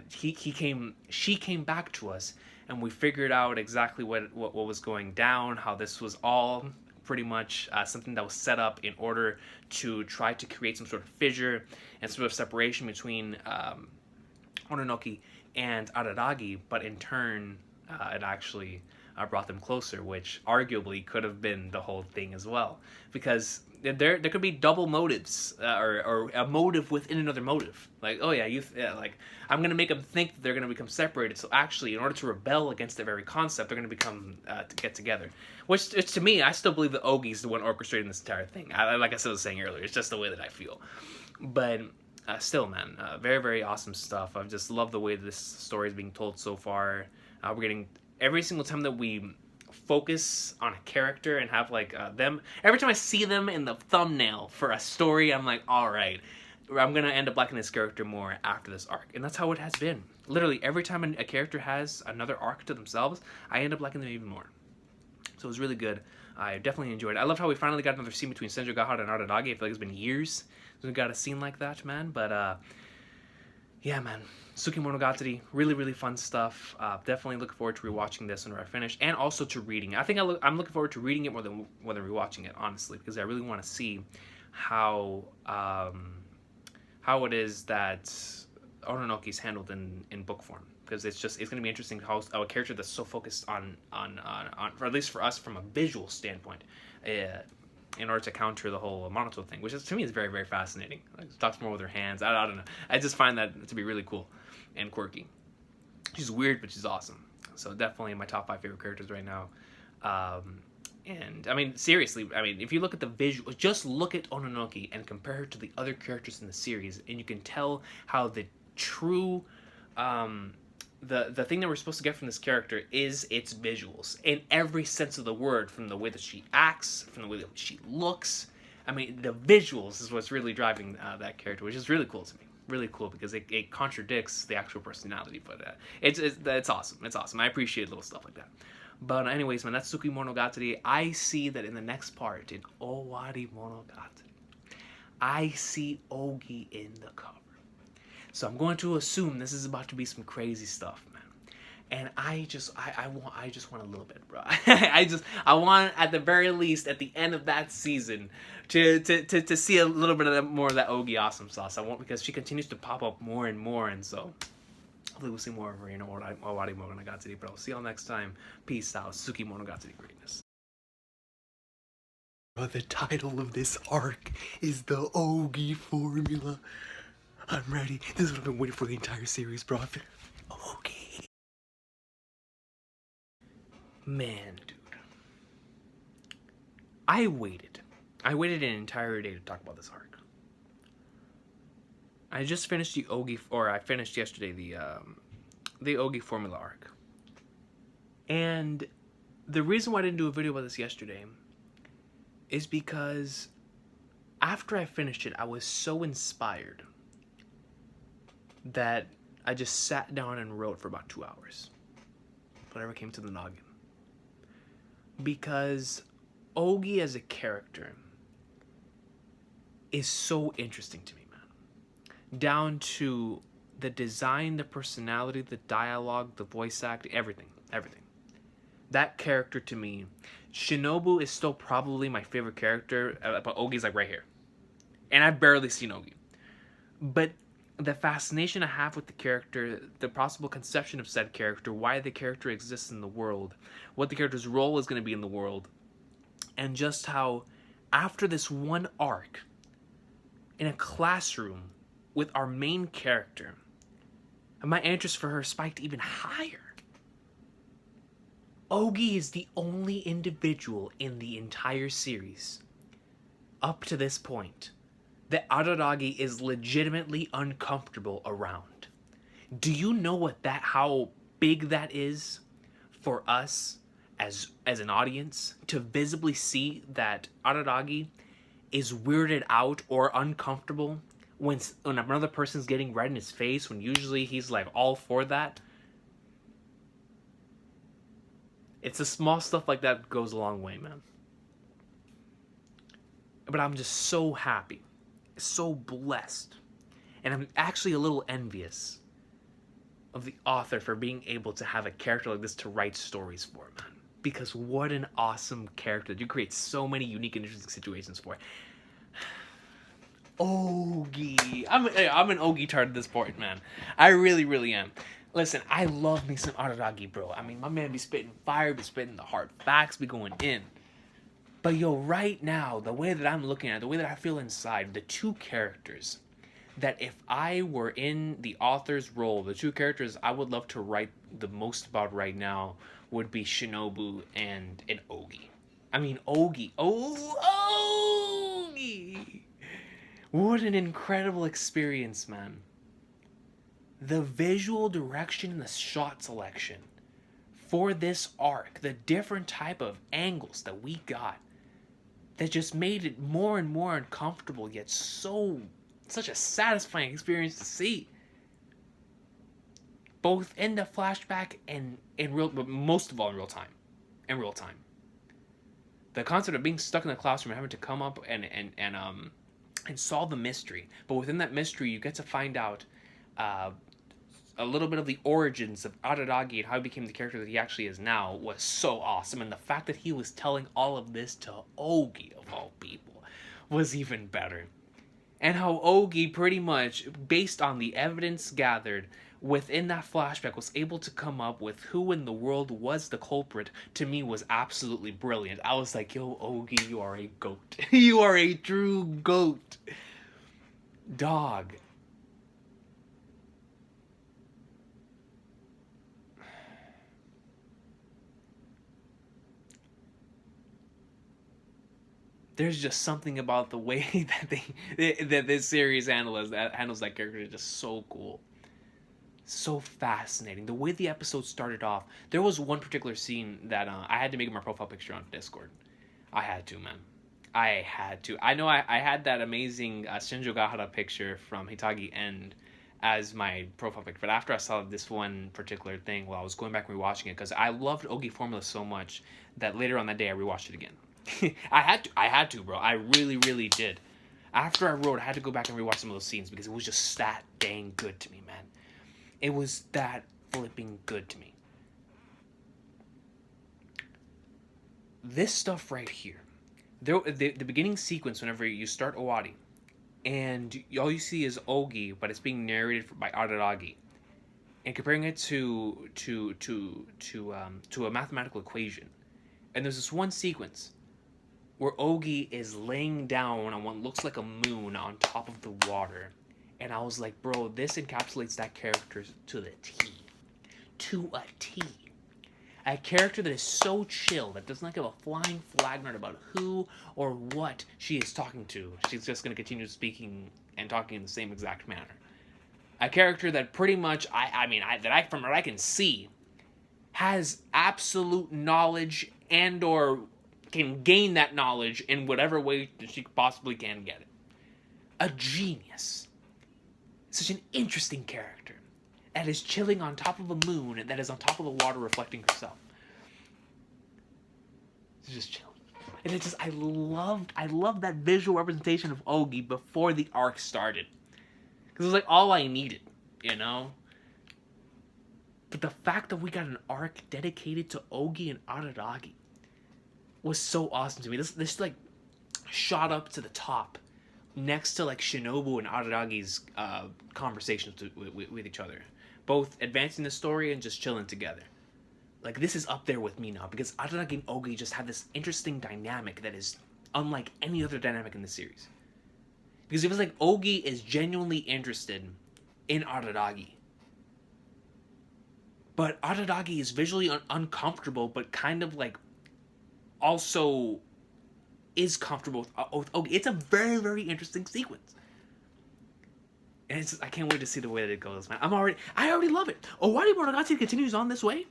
she came back to us, and we figured out exactly what was going down, how this was all pretty much something that was set up in order to try to create some sort of fissure and sort of separation between Ononoki and Araragi, but in turn, it actually brought them closer, which arguably could have been the whole thing as well, because there could be double motives, or a motive within another motive. Like, oh yeah, like, I'm gonna make them think that they're gonna become separated. So actually, in order to rebel against the very concept, they're gonna become to get together. Which to me, I still believe that Ogi's the one orchestrating this entire thing. Like I was saying earlier, it's just the way that I feel. But still, man, very, very awesome stuff. I just love the way this story is being told so far. We're getting every single time that we focus on a character and have like them. Every time I see them in the thumbnail for a story, I'm like, all right, I'm gonna end up liking this character more after this arc, and that's how it has been. Literally, every time a character has another arc to themselves, I end up liking them even more. So it was really good. I definitely enjoyed it. I loved how we finally got another scene between Senju Gahara and Araragi. I feel like it's been years since we got a scene like that, man. But yeah, man. Tsukimonogatari, really, really fun stuff. Definitely looking forward to rewatching this whenever I finish, and also to reading. I think I'm looking forward to reading it more than rewatching it, honestly, because I really want to see how it is that Ononoki's handled in book form. Because it's going to be interesting how a character that's so focused on, or at least for us from a visual standpoint, in order to counter the whole Monoto thing, which is, to me, is very, very fascinating. Like, talks more with her hands. I don't know. I just find that to be really cool and quirky. She's weird, but she's awesome. So definitely in my top 5 favorite characters right now. And I mean, seriously, I mean, if you look at the visual, just look at Ononoki and compare her to the other characters in the series, and you can tell how the true the thing that we're supposed to get from this character is its visuals in every sense of the word, from the way that she acts, from the way that she looks. I mean, the visuals is what's really driving that character, which is really cool to me. Really cool, because it contradicts the actual personality, but it's awesome. It's awesome. I appreciate little stuff like that. But anyways, man, that's Tsukimonogatari. I see that in the next part, in Owarimonogatari, I see Ogi in the cover. So I'm going to assume this is about to be some crazy stuff, man. And I just want a little bit, bro. I want, at the very least, at the end of that season, to see a little bit of more of that Ogi awesome sauce. I want, because she continues to pop up more and more, and so hopefully we'll see more of her, Owarimonogatari. But I'll see y'all next time. Peace out. Tsukimonogatari greatness. The title of this arc is the Ogi formula. I'm ready. This is what I've been waiting for the entire series, bro. Okay. Man, dude. I waited an entire day to talk about this arc. I just finished the Ogi, or I finished yesterday the Ogi formula arc. And the reason why I didn't do a video about this yesterday is because after I finished it, I was so inspired that I just sat down and wrote for about 2 hours. Whatever came to the noggin. Because Ogi as a character is so interesting to me, man. Down to the design, the personality, the dialogue, the voice acting, everything. That character, to me, Shinobu is still probably my favorite character, but Ogi's like right here. And I've barely seen Ogi. But the fascination I have with the character, the possible conception of said character, why the character exists in the world, what the character's role is going to be in the world, and just how after this one arc in a classroom with our main character, my interest for her spiked even higher. Ogi is the only individual in the entire series, up to this point, that Araragi is legitimately uncomfortable around. Do you know how big that is for us as an audience, to visibly see that Araragi is weirded out or uncomfortable when another person's getting red in his face, when usually he's like all for that? It's the small stuff like that goes a long way, man. But I'm just so happy, so blessed, and I'm actually a little envious of the author for being able to have a character like this to write stories for, man. Because what an awesome character. You create so many unique and interesting situations for. Ogi. I'm an Ogi tard at this point, man. I really, really am. Listen, I love me some Araragi, bro. I mean, my man be spitting fire, be spitting the hard facts, be going in. But yo, right now, the way that I'm looking at it, the way that I feel inside, the two characters that if I were in the author's role, the two characters I would love to write the most about right now would be Shinobu and Ogi. I mean, Ogi. Oh, Ogi! What an incredible experience, man. The visual direction and the shot selection for this arc, the different type of angles that we got, that just made it more and more uncomfortable, yet such a satisfying experience to see. Both in the flashback and in real, but most of all in real time. In real time. The concept of being stuck in the classroom and having to come up and solve the mystery. But within that mystery, you get to find out a little bit of the origins of Araragi and how he became the character that he actually is now was so awesome. And the fact that he was telling all of this to Ogi, of all people, was even better. And how Ogi pretty much, based on the evidence gathered within that flashback, was able to come up with who in the world was the culprit, to me was absolutely brilliant. I was like, yo, Ogi, you are a goat. You are a true goat. Dog. There's just something about the way that this series handles that character is just so cool, so fascinating. The way the episode started off, there was one particular scene that I had to make my profile picture on Discord. I had to, man. I had to. I know I had that amazing Shinjo Gahara picture from Hitagi End as my profile picture, but after I saw this one particular thing, while I was going back and rewatching it, because I loved Ogi Formula so much that later on that day I rewatched it again. I had to, bro. I really, really did. After I wrote, I had to go back and rewatch some of those scenes because it was just that dang good to me, man. It was that flipping good to me. This stuff right here, the beginning sequence, whenever you start Owari, and all you see is Ogi, but it's being narrated by Araragi, and comparing it to a mathematical equation, and there's this one sequence where Ogi is laying down on what looks like a moon on top of the water. And I was like, bro, this encapsulates that character to the T. To a T. A character that is so chill, that does not give a flying flag about who or what she is talking to. She's just going to continue speaking and talking in the same exact manner. A character that pretty much, from what I can see, has absolute knowledge and or can gain that knowledge in whatever way that she possibly can get it. A genius. Such an interesting character that is chilling on top of a moon that is on top of the water reflecting herself. She's just chilling. And it's just, I love that visual representation of Ogi before the arc started. Because it was like all I needed, you know? But the fact that we got an arc dedicated to Ogi and Araragi was so awesome to me. This like shot up to the top next to like Shinobu and Araragi's conversations with each other, both advancing the story and just chilling together. Like, this is up there with me now because Araragi and Ogi just have this interesting dynamic that is unlike any other dynamic in the series. Because it was like Ogi is genuinely interested in Araragi, but Araragi is visually uncomfortable, but kind of like also is comfortable with Ogi. It's a very, very interesting sequence. And I can't wait to see the way that it goes, man. I already love it. Owarimonogatari continues on this way.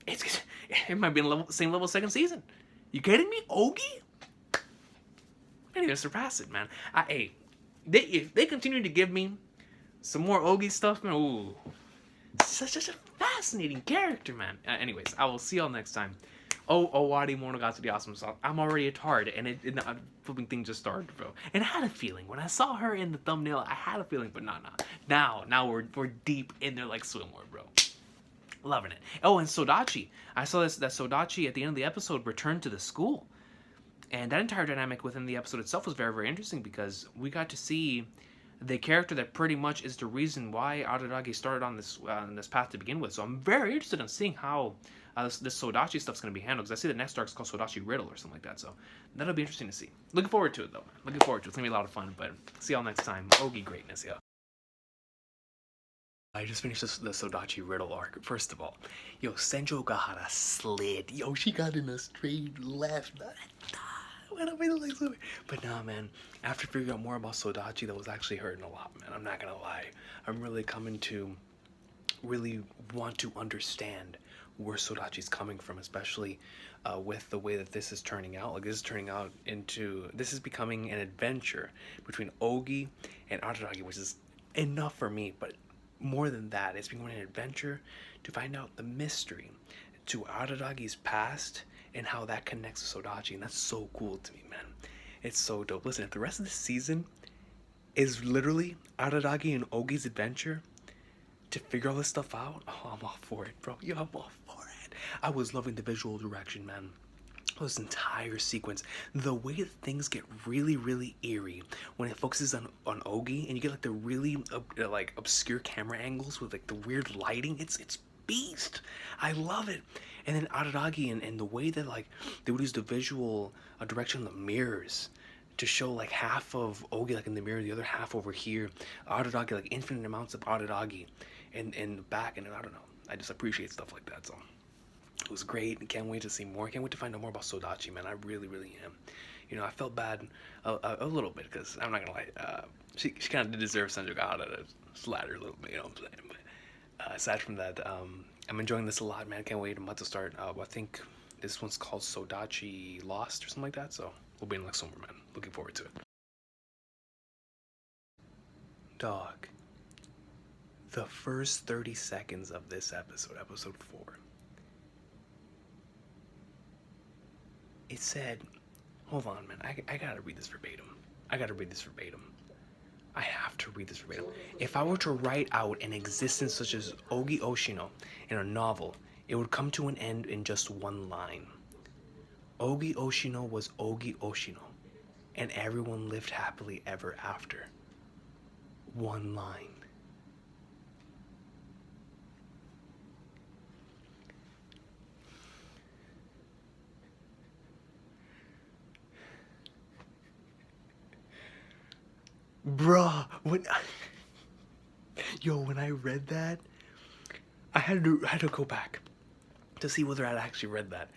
It might be in the same level second season. You kidding me? Ogi? I ain't gonna surpass it, man. If they continue to give me some more Ogi stuff, man, ooh. Such a fascinating character, man. Anyways, I will see y'all next time. Owarimonogatari awesome sauce. I'm already a tard, and the flipping thing just started, bro. And I had a feeling when I saw her in the thumbnail. I had a feeling, but nah. Now we're deep in there like swimwear, bro. Loving it. Oh, and Sodachi. I saw that Sodachi at the end of the episode returned to the school, and that entire dynamic within the episode itself was very, very interesting because we got to see the character that pretty much is the reason why Araragi started on this path to begin with. So I'm very interested in seeing how this Sodachi stuff's going to be handled, because I see the next arc is called Sodachi Riddle or something like that, so that'll be interesting to see. Looking forward to it, though. Looking forward to it. It's going to be a lot of fun, but see y'all next time. Ogi greatness, yeah. I just finished the Sodachi Riddle arc. First of all, yo, Senjo Gahara slid. Yo, she got in a straight left. But nah, man, after figuring out more about Sodachi, that was actually hurting a lot, man. I'm not gonna lie. I'm really coming to really want to understand where Sodachi's coming from, especially with the way that this is turning out. Like, this is becoming an adventure between Ogi and Araragi, which is enough for me, but more than that, it's becoming an adventure to find out the mystery to Araragi's past and how that connects to Sodachi, and that's so cool to me, man. It's so dope. Listen, if the rest of the season is literally Araragi and Ogi's adventure to figure all this stuff out, oh, I'm all for it, bro. Yo, I'm all for it. I was loving the visual direction, man. This entire sequence, the way that things get really, really eerie when it focuses on Ogi, and you get like the really like obscure camera angles with like the weird lighting. It's beast. I love it. And then Araragi and the way that like they would use the visual direction of the mirrors to show like half of Ogi like in the mirror, the other half over here. Araragi, like infinite amounts of Araragi in the back, and I don't know. I just appreciate stuff like that. So it was great, and can't wait to see more. Can't wait to find out more about Sodachi, man. I really, really am. You know, I felt bad a little bit, because I'm not gonna lie, she kind of did deserve Senju Gahara to slide her a little bit, you know what I'm saying? But aside from that, I'm enjoying this a lot, man. Can't wait. I'm about to start. I think this one's called Sodachi Lost or something like that. So we'll be in like summer, man. Looking forward to it. Dog. The first 30 seconds of this episode, episode 4. It said, hold on, man, I gotta read this verbatim. I have to read this verbatim. If I were to write out an existence such as Ogi Oshino in a novel, it would come to an end in just one line. Ogi Oshino was Ogi Oshino, and everyone lived happily ever after. One line. Bruh, when I read that, I had to go back to see whether I'd actually read that.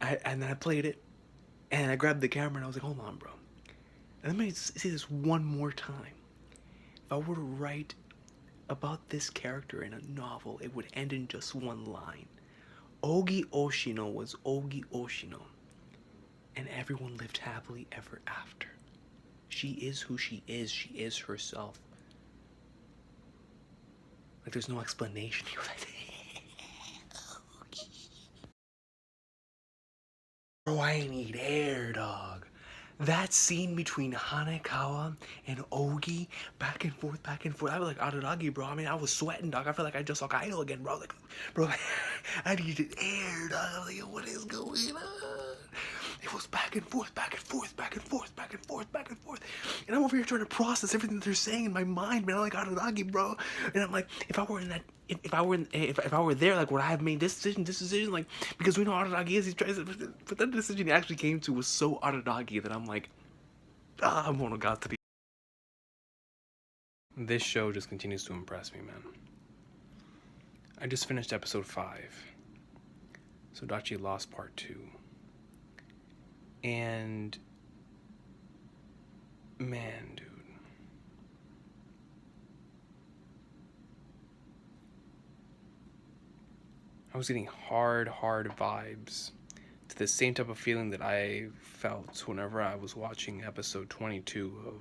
And then I played it, and I grabbed the camera, and I was like, hold on, bro. And let me see this one more time. If I were to write about this character in a novel, it would end in just one line. Ogi Oshino was Ogi Oshino, and everyone lived happily ever after. She is who she is. She is herself. Like, there's no explanation here. Bro, I need air, dog. That scene between Hanekawa and Ogi, back and forth. I was like Araragi, bro. I mean, I was sweating, dog. I feel like I just saw Kaido again, bro. Like, bro, I needed air, dog. I was like, what is going on? It was back and forth. And I'm over here trying to process everything that they're saying in my mind, man. I'm like Araragi, bro. And I'm like, if I were there, like, would I have made this decision, like, because we know Araragi is, but that decision he actually came to was so Araragi that I'm like, Monogatari. This show just continues to impress me, man. I just finished episode 5, Sodachi Lost Part 2. And man, dude, I was getting hard vibes to the same type of feeling that I felt whenever I was watching episode 22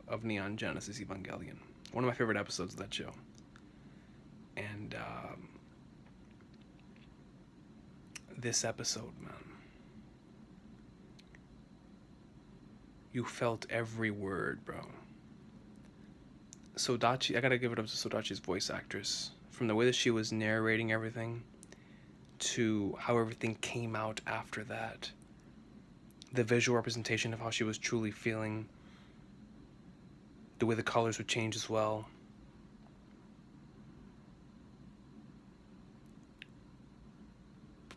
of Neon Genesis Evangelion. One of my favorite episodes of that show. And this episode, man, you felt every word, bro. Sodachi, I gotta give it up to Sodachi's voice actress. From the way that she was narrating everything to how everything came out after that. The visual representation of how she was truly feeling. The way the colors would change as well.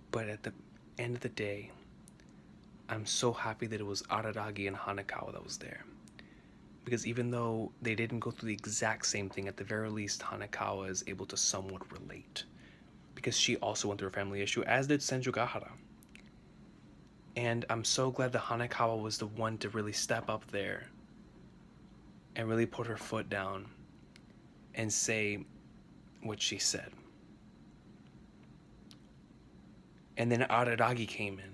But at the end of the day, I'm so happy that it was Araragi and Hanekawa that was there. Because even though they didn't go through the exact same thing, at the very least, Hanekawa is able to somewhat relate. Because she also went through a family issue, as did Senjugahara. And I'm so glad that Hanekawa was the one to really step up there and really put her foot down and say what she said. And then Araragi came in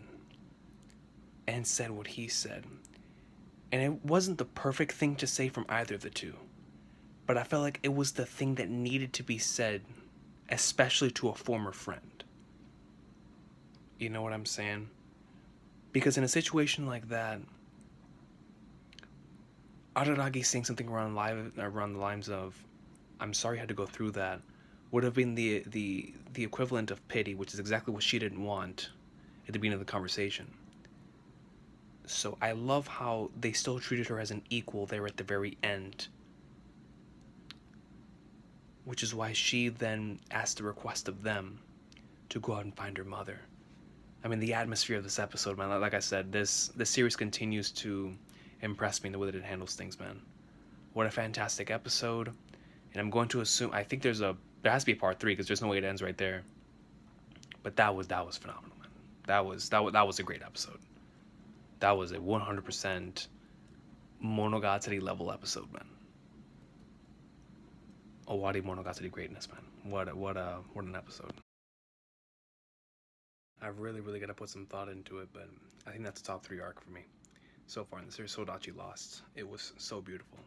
and said what he said. And it wasn't the perfect thing to say from either of the two, but I felt like it was the thing that needed to be said, especially to a former friend. You know what I'm saying? Because in a situation like that, Araragi saying something around the lines of, "I'm sorry I had to go through that," would have been the equivalent of pity, which is exactly what she didn't want at the beginning of the conversation. So I love how they still treated her as an equal there at the very end, which is why she then asked the request of them to go out and find her mother. I mean, the atmosphere of this episode, man, like I said, this series continues to impress me in the way that it handles things, man. What a fantastic episode. And I'm going to assume, I think there has to be a part 3, because there's no way it ends right there. But that was phenomenal, man. That was a great episode. That was a 100% Monogatari level episode, man. Owarimonogatari greatness, man. What an episode. I've really got to put some thought into it, but I think that's a top 3 arc for me so far in the series. Sodachi Lost. It was so beautiful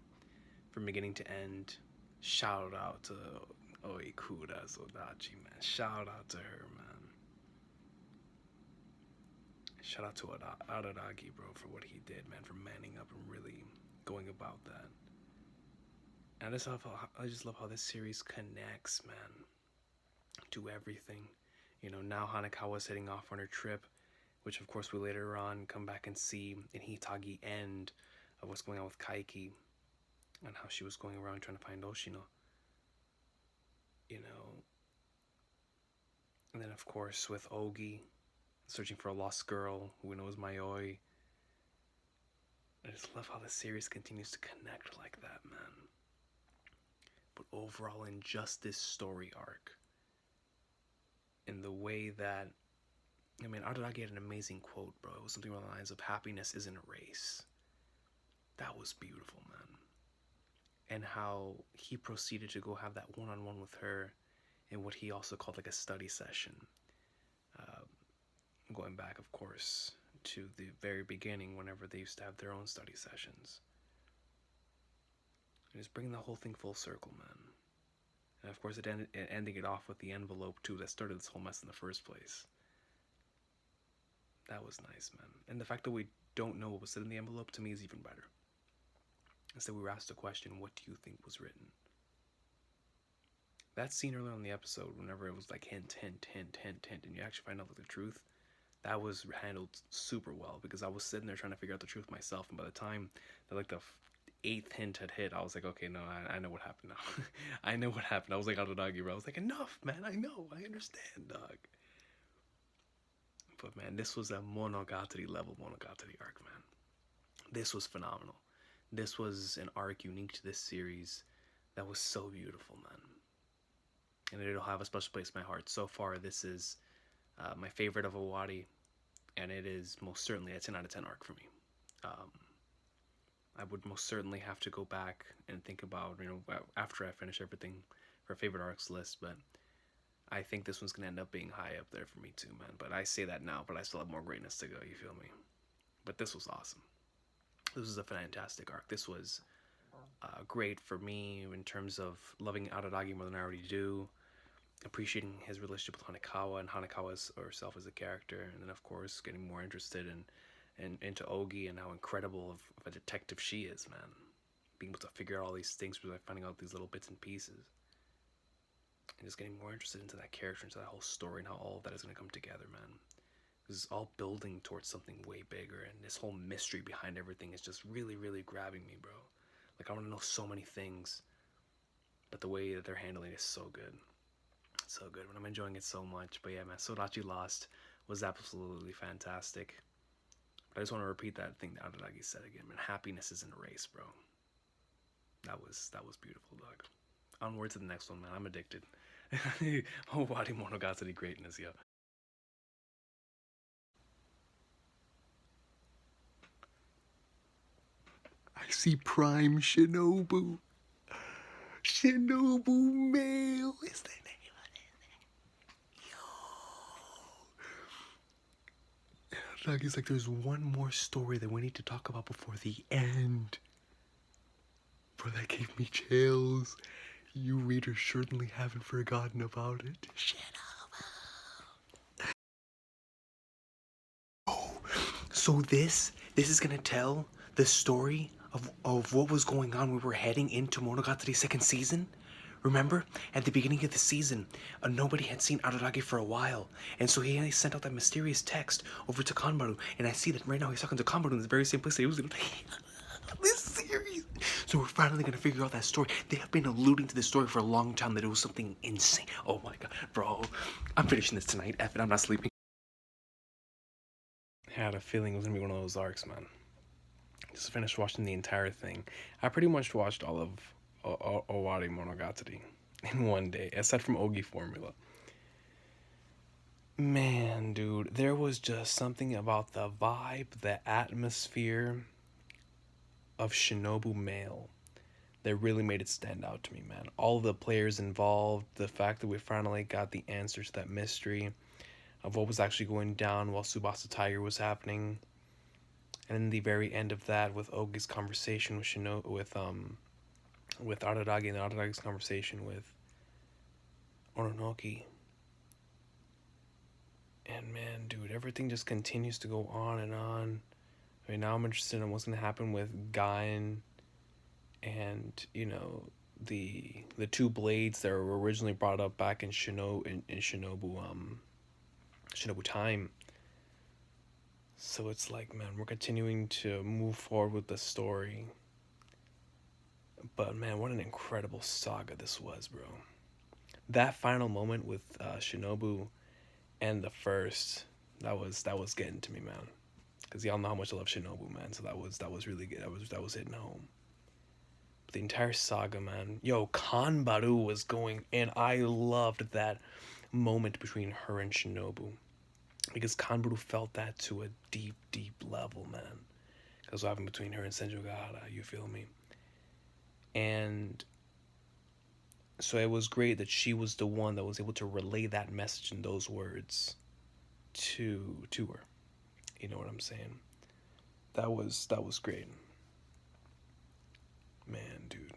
from beginning to end. Shout out to Oikura Sodachi, man. Shout out to her, man. Shout out to Araragi, bro, for what he did, man, for manning up and really going about that. And I just love how this series connects, man, to everything. You know, now Hanekawa's heading off on her trip, which of course we later on come back and see in Hitagi end of what's going on with Kaiki and how she was going around trying to find Oshino. You know, and then of course with Ogi searching for a lost girl who we know is Mayoi. I just love how the series continues to connect like that, man. But overall, in just this story arc, in the way that, I mean, Araragi had an amazing quote, bro. It was something along the lines of, "Happiness isn't a race." That was beautiful, man. And how he proceeded to go have that one-on-one with her in what he also called like a study session. Going back, of course, to the very beginning, whenever they used to have their own study sessions. And just bringing the whole thing full circle, man. And of course, ending it off with the envelope, too, that started this whole mess in the first place. That was nice, man. And the fact that we don't know what was in the envelope, to me, is even better. Instead, we were asked the question, what do you think was written? That scene earlier in the episode, whenever it was like hint, and you actually find out like the truth, that was handled super well, because I was sitting there trying to figure out the truth myself, and by the time that like the 8th hint had hit, I was like, okay, no, I know what happened now. I know what happened. I was like Araragi, bro. I was like, enough, man. I know. I understand, dog. But man, this was a Monogatari level Monogatari arc, man. This was phenomenal. This was an arc unique to this series that was so beautiful, man. And it'll have a special place in my heart. So far, this is my favorite of Owari, and it is most certainly a 10 out of 10 arc for me. I would most certainly have to go back and think about, you know, after I finish everything, for a favorite arcs list, but I think this one's going to end up being high up there for me too, man. But I say that now, but I still have more greatness to go, you feel me? But this was awesome. This was a fantastic arc. This was great for me in terms of loving Araragi more than I already do, appreciating his relationship with Hanekawa and Hanekawa herself as a character, and then of course getting more interested in into Ogi and how incredible of a detective she is, man. Being able to figure out all these things by finding out these little bits and pieces. And just getting more interested into that character, into that whole story, and how all of that is going to come together, man. This is all building towards something way bigger, and this whole mystery behind everything is just really grabbing me, bro. Like, I want to know so many things, but the way that they're handling it is so good. So good. I'm enjoying it so much. But yeah, man, Sorachi Lost was absolutely fantastic. But I just want to repeat that thing that Araragi said again, man. Happiness isn't a race, bro. That was beautiful, dog. Onward to the next one, man. I'm addicted. Owarimonogatari greatness, yo. I see Prime Shinobu. Shinobu Male is the name of it. Yo. Ragi's like, there's one more story that we need to talk about before the end. Bro, that gave me chills. You readers certainly haven't forgotten about it. Shinobu. Oh, so this is gonna tell the story of what was going on when we were heading into Monogatari second season. Remember, at the beginning of the season, nobody had seen Araragi for a while, and so he sent out that mysterious text over to Kanbaru, and I see that right now he's talking to Kanbaru in the very same place that he was in this series. So we're finally gonna figure out that story. They have been alluding to this story for a long time, that it was something insane. Oh my god, bro. I'm finishing this tonight, F it, I'm not sleeping. I had a feeling it was gonna be one of those arcs, man. Just finished watching the entire thing. I pretty much watched all of Owarimonogatari in one day, aside from Ogi Formula. Man, dude, there was just something about the vibe, the atmosphere of Shinobu Male that really made it stand out to me, man. All the players involved, the fact that we finally got the answer to that mystery of what was actually going down while Tsubasa Tiger was happening. And in the very end of that, with Ogi's conversation with with Araragi, and Araragi's conversation with Ononoki. And man, dude, everything just continues to go on and on. I mean, now I'm interested in what's gonna happen with Gain and, you know, the two blades that were originally brought up back in Shinobu time. So it's like, man, we're continuing to move forward with the story. But man, what an incredible saga this was, bro. That final moment with Shinobu and the first, that was getting to me, man. Because y'all know how much I love Shinobu, man. So that was really good. That was hitting home. But the entire saga, man. Yo, Kanbaru was going, and I loved that moment between her and Shinobu, because Kanbaru felt that to a deep, deep level, man. Because what happened between her and Senjogahara, you feel me? And so it was great that she was the one that was able to relay that message in those words to her. You know what I'm saying? That was great. Man, dude.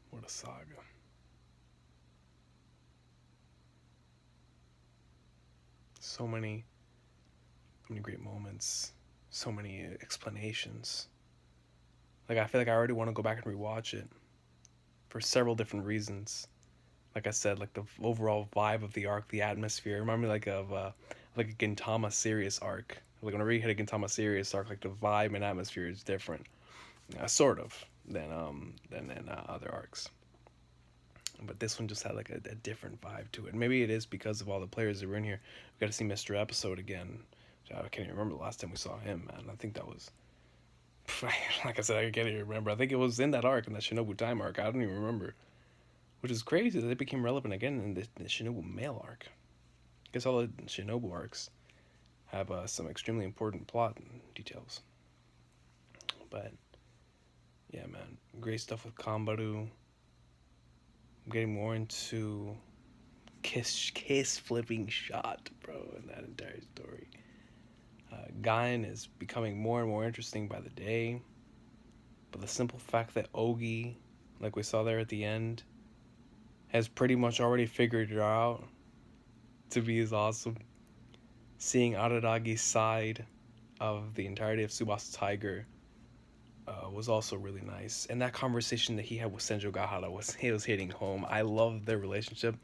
What a saga. So many great moments. So many explanations. Like, I feel like I already want to go back and rewatch it for several different reasons. Like I said, like the overall vibe of the arc, the atmosphere. It reminded me like of like a Gintama Sirius arc. Like when I read a Gintama Sirius arc, like the vibe and atmosphere is different, sort of, than other arcs. But this one just had like a different vibe to it. Maybe it is because of all the players that were in here. We got to see Mr. Episode again. I can't even remember the last time we saw him, man. I think that was, like I said, I can't even remember. I think it was in that arc, in that Shinobu Time arc. I don't even remember. Which is crazy that they became relevant again in the Shinobu Male arc. I guess all the Shinobu arcs have some extremely important plot details. But, yeah, man. Great stuff with Kanbaru. I'm getting more into kiss flipping shot, bro, in that entire story. Gain is becoming more and more interesting by the day. But the simple fact that Ogi, like we saw there at the end, has pretty much already figured it out to be as awesome. Seeing Araragi's side of the entirety of Tsubasa Tiger was also really nice. And that conversation that he had with Senjogahara was hitting home. I love their relationship.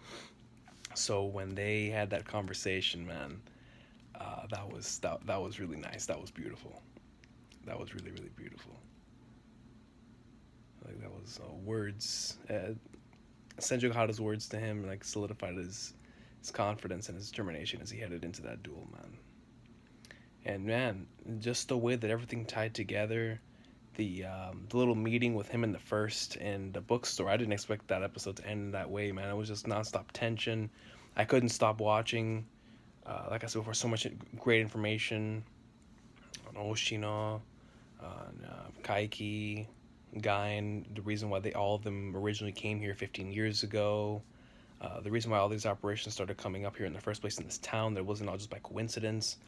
So when they had that conversation, man, That was really nice. That was beautiful. That was really really beautiful. Like that was words. Senju Hada's words to him like solidified his confidence and his determination as he headed into that duel, man. And man, just the way that everything tied together, the little meeting with him in the first in the bookstore. I didn't expect that episode to end that way, man. It was just nonstop tension. I couldn't stop watching. Like I said before, so much great information on Oshino, on Kaiki, Gain, the reason why all of them originally came here 15 years ago, the reason why all these operations started coming up here in the first place in this town, that it wasn't all just by coincidence.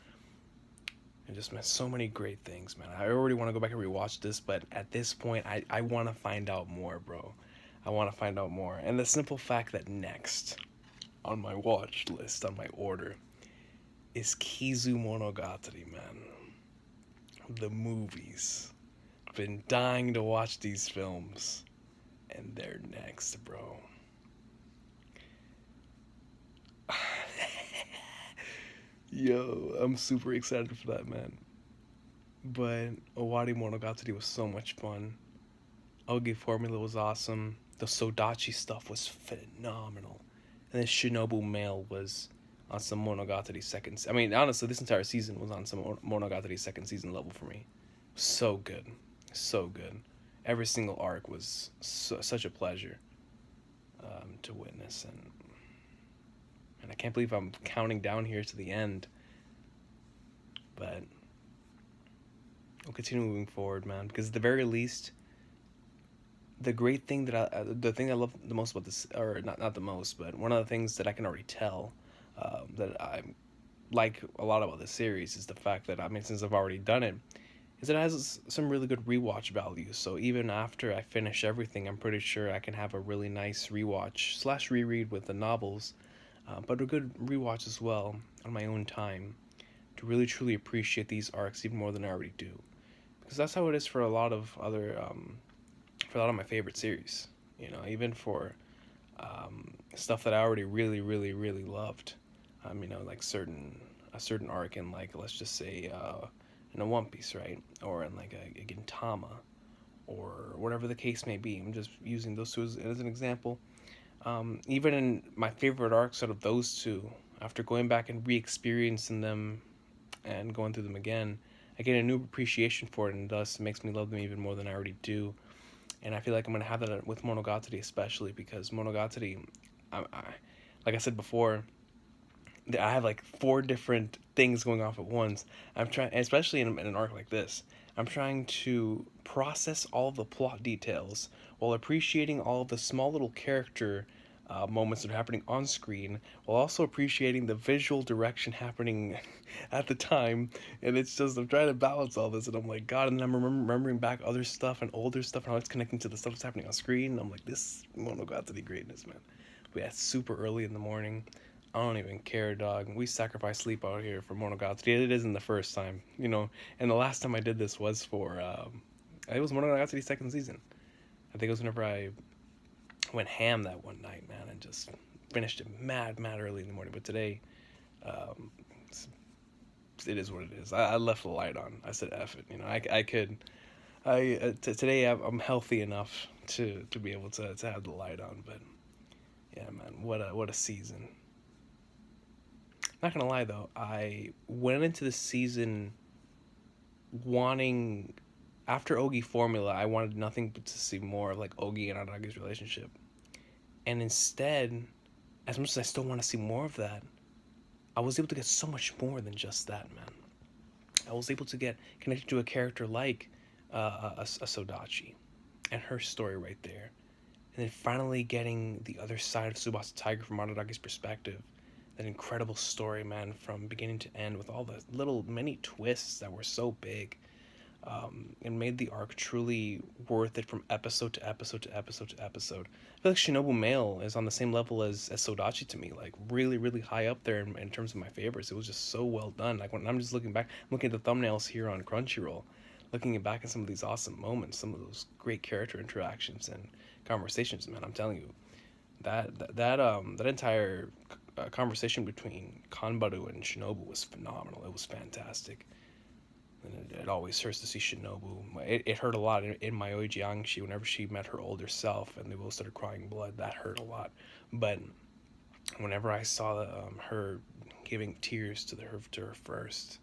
It just meant so many great things, man. I already want to go back and rewatch this, but at this point, I want to find out more, bro. I want to find out more. And the simple fact that next on my watch list, on my order, is Kizumonogatari, man. The movies. I've been dying to watch these films, and they're next, bro. Yo, I'm super excited for that, man. But Owarimonogatari was so much fun. Ogi Formula was awesome. The Sodachi stuff was phenomenal. And then Shinobu Male was on some Monogatari second. I mean, honestly, this entire season was on some Monogatari second season level for me. So good. So good. Every single arc was such a pleasure to witness. And I can't believe I'm counting down here to the end. But we'll continue moving forward, man. Because at the very least, the great thing the thing I love the most about this, or not the most, but one of the things that I can already tell that I like a lot about this series is the fact that, I mean, since I've already done it, is that it has some really good rewatch value. So even after I finish everything, I'm pretty sure I can have a really nice rewatch / reread with the novels, but a good rewatch as well on my own time to really truly appreciate these arcs even more than I already do. Because that's how it is for a lot of other for a lot of my favorite series, you know, even for stuff that I already really, really, really loved. You know, like a certain arc in, like, let's just say in a One Piece, right, or in like a Gintama, or whatever the case may be. I'm just using those two as an example. Even in my favorite arcs out of those two, after going back and re-experiencing them and going through them again, I get a new appreciation for it, and thus makes me love them even more than I already do. And I feel like I'm going to have that with Monogatari, especially because Monogatari, like I said before, I have like 4 different things going off at once. I'm trying, especially in an arc like this, I'm trying to process all the plot details while appreciating all of the small little character moments that are happening on screen, while also appreciating the visual direction happening at the time. And it's just, I'm trying to balance all this, and I'm like, God, and I'm remembering back other stuff and older stuff and how it's connecting to the stuff that's happening on screen. And I'm like, this Monogatari greatness, man. But yeah, it's super early in the morning. I don't even care, dog. We sacrifice sleep out here for Monogatari. It isn't the first time, you know. And the last time I did this was for, it was Monogatari's second season. I think it was whenever I went ham that one night, man, and just finished it mad early in the morning. But today, it is what it is. I left the light on. I said, F it. You know, today I'm healthy enough to be able to have the light on. But yeah, man, what a season. Not gonna lie though, I went into the season wanting, after Ogi Formula, I wanted nothing but to see more of like Ogi and Araga's relationship. And instead, as much as I still want to see more of that, I was able to get so much more than just that, man. I was able to get connected to a character like a Sodachi and her story right there. And then finally getting the other side of Tsubasa Tiger from Araga's perspective. That incredible story, man, from beginning to end, with all the little many twists that were so big, and made the arc truly worth it from episode to episode to episode to episode. I feel like Shinobu Male is on the same level as Sodachi to me, like really, really high up there in terms of my favorites. It was just so well done. Like when I'm just looking back, I'm looking at the thumbnails here on Crunchyroll, looking back at some of these awesome moments, some of those great character interactions and conversations, man. I'm telling you, that entire conversation between Kanbaru and Shinobu was phenomenal. It was fantastic. And it always hurts to see Shinobu. It hurt a lot in Mayoi Jiangshi whenever she met her older self and they both started crying blood. That hurt a lot. But whenever I saw her giving tears to her first,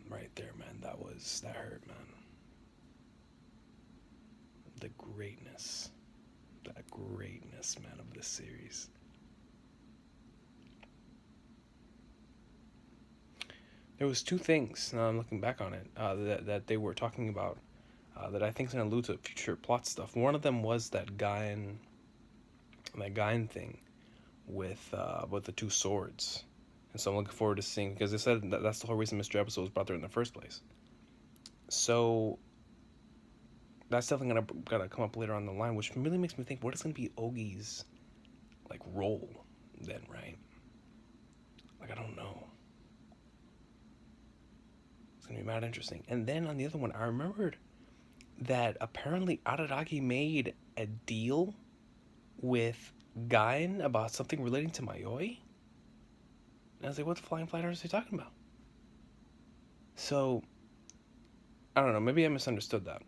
right there, man, that hurt, man. The greatness, man, of this series. There was two things, now I'm looking back on it, that they were talking about that I think is going to allude to future plot stuff. One of them was that Gain thing with the two swords. And so I'm looking forward to seeing, because they said that's the whole reason Mr. Episode was brought there in the first place. So that's definitely gonna come up later on the line, which really makes me think, what is gonna be Ogi's like role then, right? Like, I don't know. It's gonna be mad interesting. And then on the other one, I remembered that apparently Araragi made a deal with Gain about something relating to Mayoi. And I was like, what the flying fighters are they talking about? So, I don't know, maybe I misunderstood that.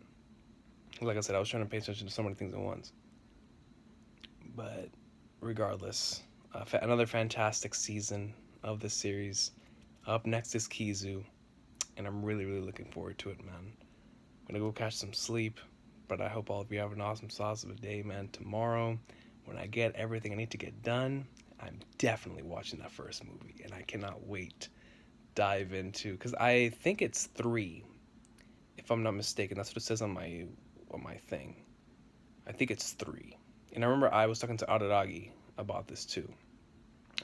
Like I said, I was trying to pay attention to so many things at once. But regardless, another fantastic season of this series. Up next is Kizu, and I'm really, really looking forward to it, man. I'm gonna go catch some sleep, but I hope all of you have an awesome sauce of a day, man. Tomorrow, when I get everything I need to get done, I'm definitely watching that first movie, and I cannot wait to dive into, because I think it's 3, if I'm not mistaken. That's what it says on my thing. I think it's 3. And I remember I was talking to Araragi about this too.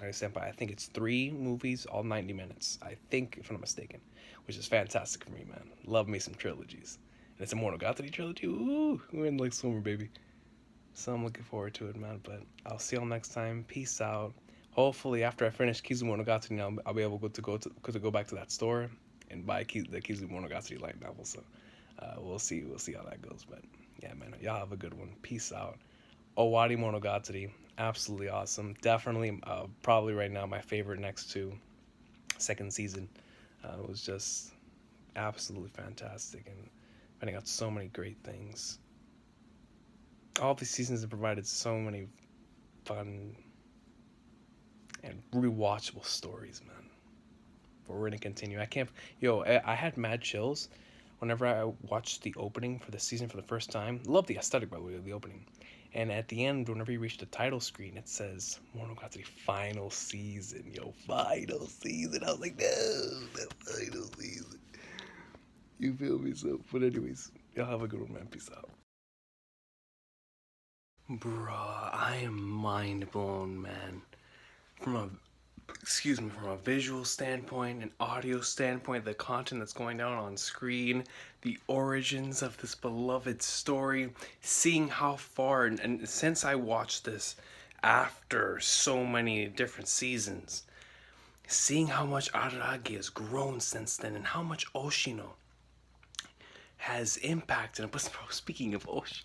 I think it's 3 movies, all 90 minutes. I think, if I'm not mistaken, which is fantastic for me, man. Love me some trilogies. And it's a Monogatari trilogy. Ooh, we're in like summer, baby. So I'm looking forward to it, man. But I'll see y'all next time. Peace out. Hopefully, after I finish Kizumonogatari, I'll be able to go back to that store and buy the Kizumonogatari light novel. So we'll see how that goes. But yeah, man, y'all have a good one. Peace out. Owarimonogatari, absolutely awesome. Definitely, probably right now my favorite next to second season. It was just absolutely fantastic and finding out so many great things. All these seasons have provided so many fun and rewatchable stories, man. But we're gonna continue. I had mad chills whenever I watched the opening for the season for the first time. Love the aesthetic, by the way, of the opening. And at the end, whenever you reach the title screen, it says Monogatari final season. Final season. I was like, no, the final season. You feel me? So, but anyways, y'all have a good one, man. Peace out. Bruh, I am mind blown, man. From a visual standpoint, an audio standpoint, the content that's going down on screen, the origins of this beloved story, seeing how far, and since I watched this after so many different seasons, seeing how much Araragi has grown since then, and how much Oshino has impacted. But speaking of Oshino,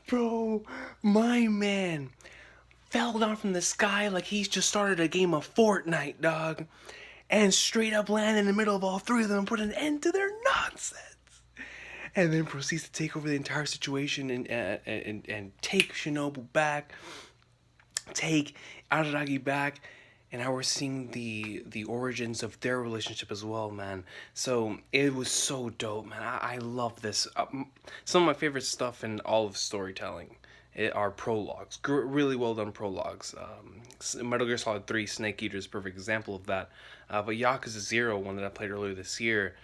bro, my man fell down from the sky like he's just started a game of Fortnite, dog, and straight up landed in the middle of all 3 of them and put an end to their nonsense. And then proceeds to take over the entire situation and take Shinobu back, take Araragi back, and now we're seeing the origins of their relationship as well, man. So it was so dope, man. I love this. Some of my favorite stuff in all of storytelling are prologues. Really well done prologues. Metal Gear Solid 3 Snake Eater is a perfect example of that. But Yakuza 0, one that I played earlier this year,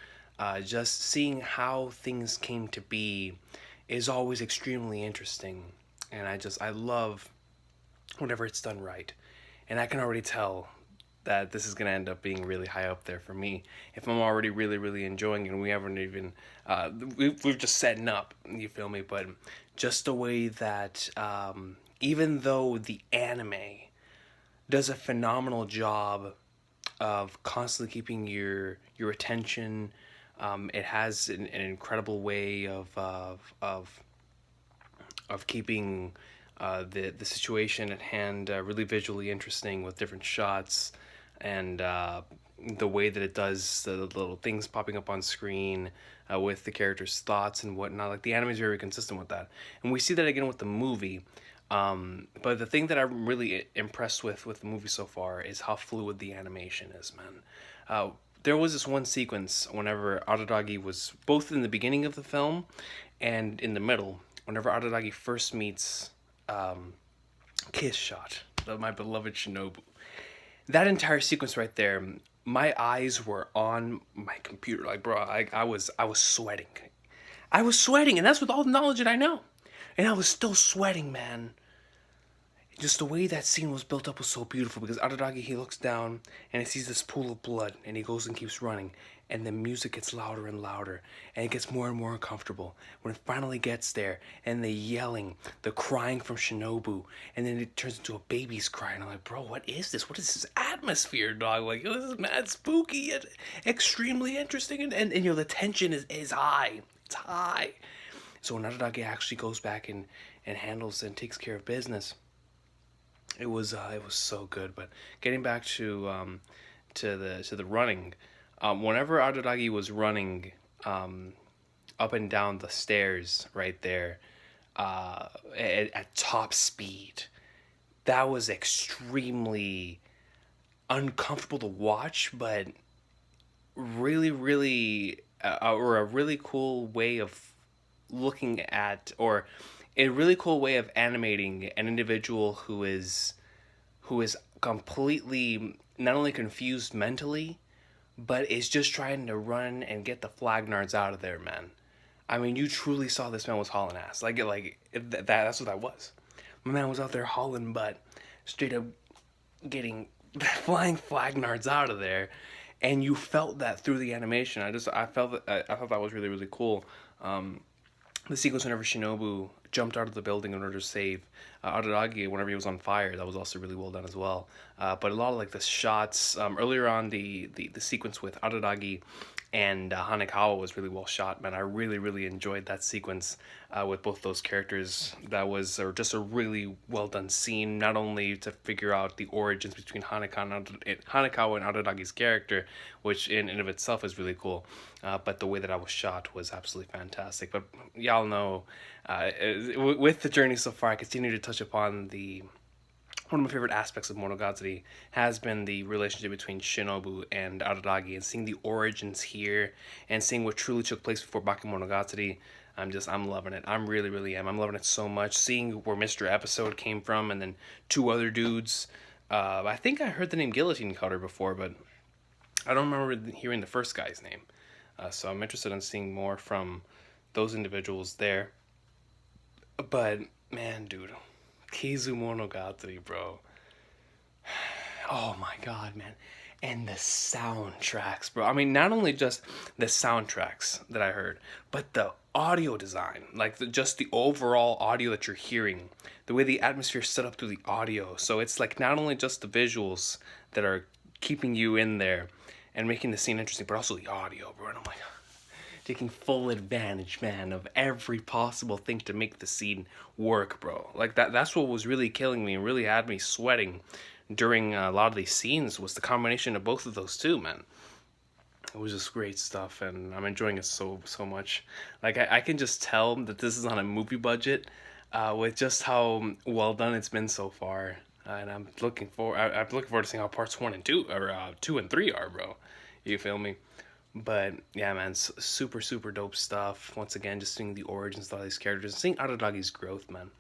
just seeing how things came to be is always extremely interesting. And I love whenever it's done right. And I can already tell that this is going to end up being really high up there for me. If I'm already really, really enjoying it, and we haven't even, we've just setting up, you feel me? But just the way that, even though the anime does a phenomenal job of constantly keeping your attention, it has an incredible way of of keeping the situation at hand really visually interesting with different shots, and the way that it does the little things popping up on screen with the characters' thoughts and whatnot. Like the anime is very consistent with that, and we see that again with the movie. But the thing that I'm really impressed with the movie so far is how fluid the animation is, man. There was this one sequence whenever Araragi was both in the beginning of the film and in the middle. Whenever Araragi first meets Kiss Shot, my beloved Shinobu, that entire sequence right there, my eyes were on my computer. Like, bro, I was sweating. I was sweating, and that's with all the knowledge that I know. And I was still sweating, man. Just the way that scene was built up was so beautiful, because Araragi, he looks down and he sees this pool of blood, and he goes and keeps running, and the music gets louder and louder, and it gets more and more uncomfortable. When it finally gets there, and the yelling, the crying from Shinobu, and then it turns into a baby's cry, and I'm like, bro, what is this? What is this atmosphere, dog? Like, this is mad spooky and extremely interesting, and you know, the tension is high. It's high. So when Araragi actually goes back and handles and takes care of business, it was so good. But getting back to the running, whenever Araragi was running up and down the stairs right there at top speed, that was extremely uncomfortable to watch, but really or a really cool way of looking at, or a really cool way of animating an individual who is completely not only confused mentally, but is just trying to run and get the flagnards out of there, man. I mean, you truly saw this man was hauling ass. That's what that was. My man was out there hauling butt, straight up getting flying flagnards out of there, and you felt that through the animation. I thought that was really cool. The sequence whenever Shinobu jumped out of the building in order to save Araragi whenever he was on fire, that was also really well done as well. But a lot of like the shots earlier on, the sequence with Araragi and Hanekawa was really well shot, man. I really enjoyed that sequence with both those characters. That was just a really well done scene, not only to figure out the origins between Hanekawa and Araragi's character, which in and of itself is really cool, but the way that I was shot was absolutely fantastic. But y'all know, with the journey so far, I continue to touch upon one of my favorite aspects of Monogatari has been the relationship between Shinobu and Araragi, and seeing the origins here and seeing what truly took place before Bakemonogatari. I'm loving it. I'm really am. I'm loving it so much. Seeing where Mr. Episode came from, and then two other dudes. I think I heard the name Guillotine Cutter before, but I don't remember hearing the first guy's name. So I'm interested in seeing more from those individuals there. But, man, dude, Kizumonogatari, bro. Oh my god, man. And the soundtracks, bro. I mean, not only just the soundtracks that I heard, but the audio design. Like, just the overall audio that you're hearing. The way the atmosphere is set up through the audio. So it's like not only just the visuals that are keeping you in there and making the scene interesting, but also the audio, bro. And I'm like, taking full advantage, man, of every possible thing to make the scene work, bro. Like, that's what was really killing me and really had me sweating during a lot of these scenes, was the combination of both of those two, man. It was just great stuff, and I'm enjoying it so much. Like, I can just tell that this is on a movie budget with just how well done it's been so far. And I'm looking forward to seeing how parts 1 and 2, or 2 and 3 are, bro. You feel me? But yeah, man, super dope stuff. Once again, just seeing the origins of all these characters, seeing Araragi's growth, man,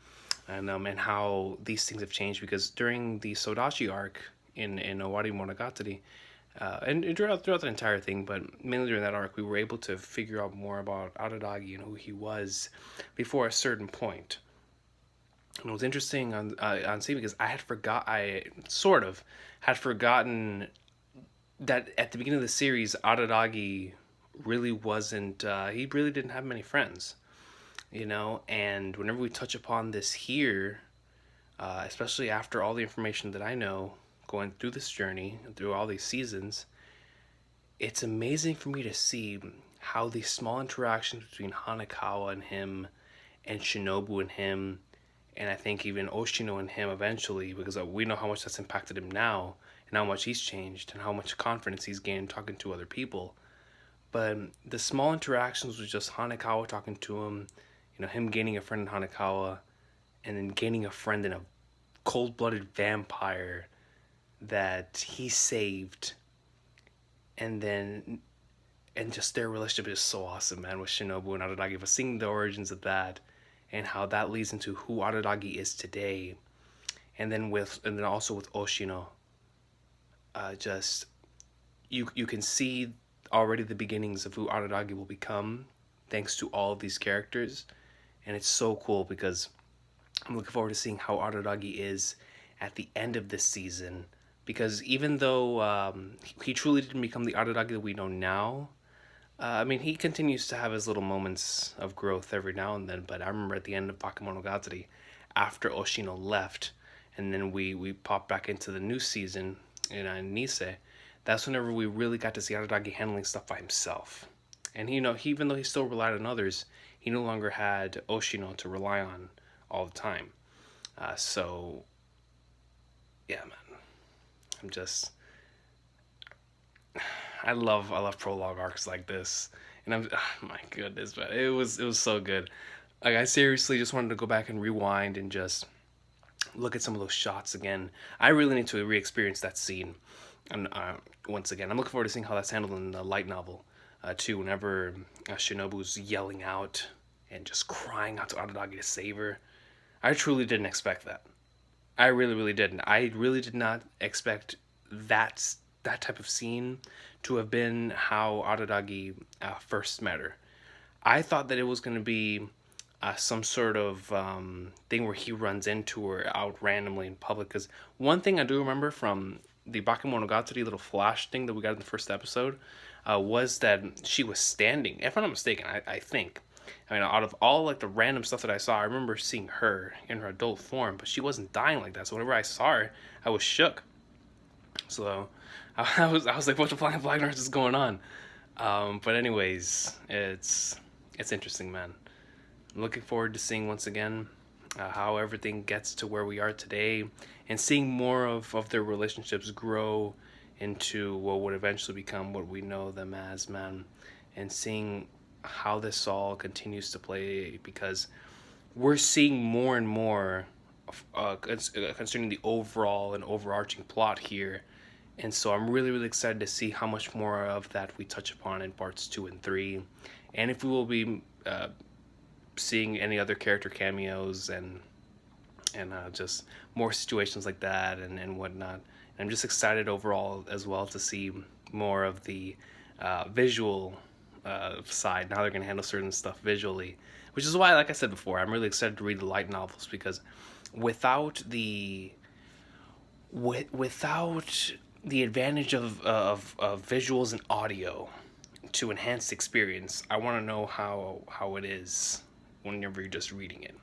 and how these things have changed. Because during the Sodachi arc in Owarimonogatari, and throughout the entire thing, but mainly during that arc, we were able to figure out more about Araragi and who he was before a certain point. And it was interesting on seeing, because I sort of had forgotten that at the beginning of the series, Araragi really wasn't, he really didn't have many friends, you know. And whenever we touch upon this here, especially after all the information that I know going through this journey, through all these seasons, it's amazing for me to see how these small interactions between Hanekawa and him, and Shinobu and him, and I think even Oshino and him eventually, because we know how much that's impacted him now, and how much he's changed, and how much confidence he's gained talking to other people. But the small interactions with just Hanekawa talking to him, him gaining a friend in Hanekawa, and then gaining a friend in a cold-blooded vampire that he saved, and just their relationship is so awesome, man, with Shinobu and Araragi. But seeing the origins of that and how that leads into who Araragi is today, and then also with Oshino, just you can see already the beginnings of who Araragi will become thanks to all of these characters, and it's so cool because I'm looking forward to seeing how Araragi is at the end of this season, because even though he truly didn't become the Araragi that we know now, I mean, he continues to have his little moments of growth every now and then. But I remember at the end of Bakemonogatari, after Oshino left, and then we popped back into the new season in Nisei, that's whenever we really got to see Araragi handling stuff by himself. And he, even though he still relied on others, he no longer had Oshino to rely on all the time. So, yeah, man, I love prologue arcs like this, and my goodness, man, it was so good. Like, I seriously just wanted to go back and rewind and just look at some of those shots again. I really need to re-experience that scene, and once again, I'm looking forward to seeing how that's handled in the light novel, too. Whenever Shinobu's yelling out and just crying out to Araragi to save her, I truly didn't expect that. I really didn't. I really did not expect that type of scene to have been how Araragi first met her. I thought that it was going to be some sort of thing where he runs into her out randomly in public. Because one thing I do remember from the Bakemonogatari little flash thing that we got in the first episode was that she was standing. If I'm not mistaken, I think. I mean, out of all like the random stuff that I saw, I remember seeing her in her adult form, but she wasn't dying like that. So whenever I saw her, I was shook. So I was like, what the flying flag nurse is going on? But anyways, it's interesting, man. I'm looking forward to seeing once again how everything gets to where we are today, and seeing more of their relationships grow into what would eventually become what we know them as, man. And seeing how this all continues to play, because we're seeing more and more concerning the overall and overarching plot here. And so I'm really excited to see how much more of that we touch upon in parts 2 and 3, and if we will be seeing any other character cameos and just more situations like that and whatnot. And I'm just excited overall as well to see more of the visual side. Now they're going to handle certain stuff visually, which is why, like I said before, I'm really excited to read the light novels, because without the advantage of visuals and audio to enhance the experience, I want to know how it is whenever you're just reading it.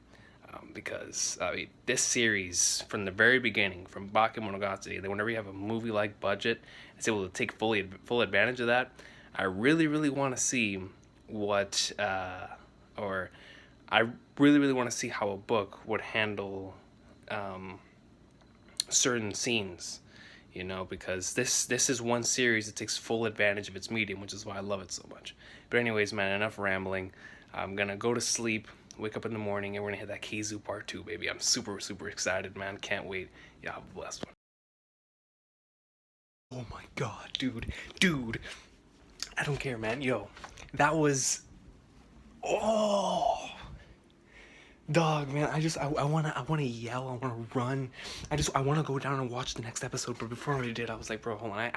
Because this series, from the very beginning, from Bakemonogatari, that whenever you have a movie-like budget, it's able to take full advantage of that. I really want to see what, or I really want to see how a book would handle certain scenes, because this is one series that takes full advantage of its medium, which is why I love it so much. But anyways, man, enough rambling. I'm gonna go to sleep, wake up in the morning, and we're gonna hit that Kizu part 2, baby. I'm super excited, man. Can't wait. Yeah, have a blessed one. Oh my god, dude. I don't care, man. Yo, that was... Oh... Dog, man, I wanna yell, I wanna run. I wanna go down and watch the next episode, but before I did, I was like, bro, hold on,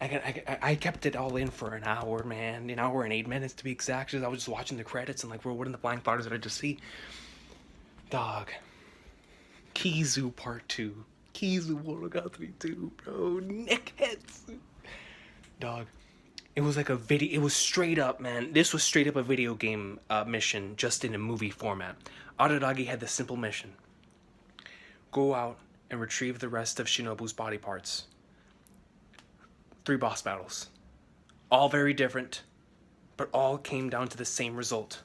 I kept it all in for an hour, man. An hour and 8 minutes to be exact. I was just watching the credits and like, bro, what in the blank flowers did I just see? Dog. Kizu part 2. Tsukimonogatari 2, bro. Neckheads. Dog. It was like a video. It was straight up, man. This was straight up a video game mission, just in a movie format. Araragi had the simple mission: go out and retrieve the rest of Shinobu's body parts. 3 boss battles. All very different, but all came down to the same result.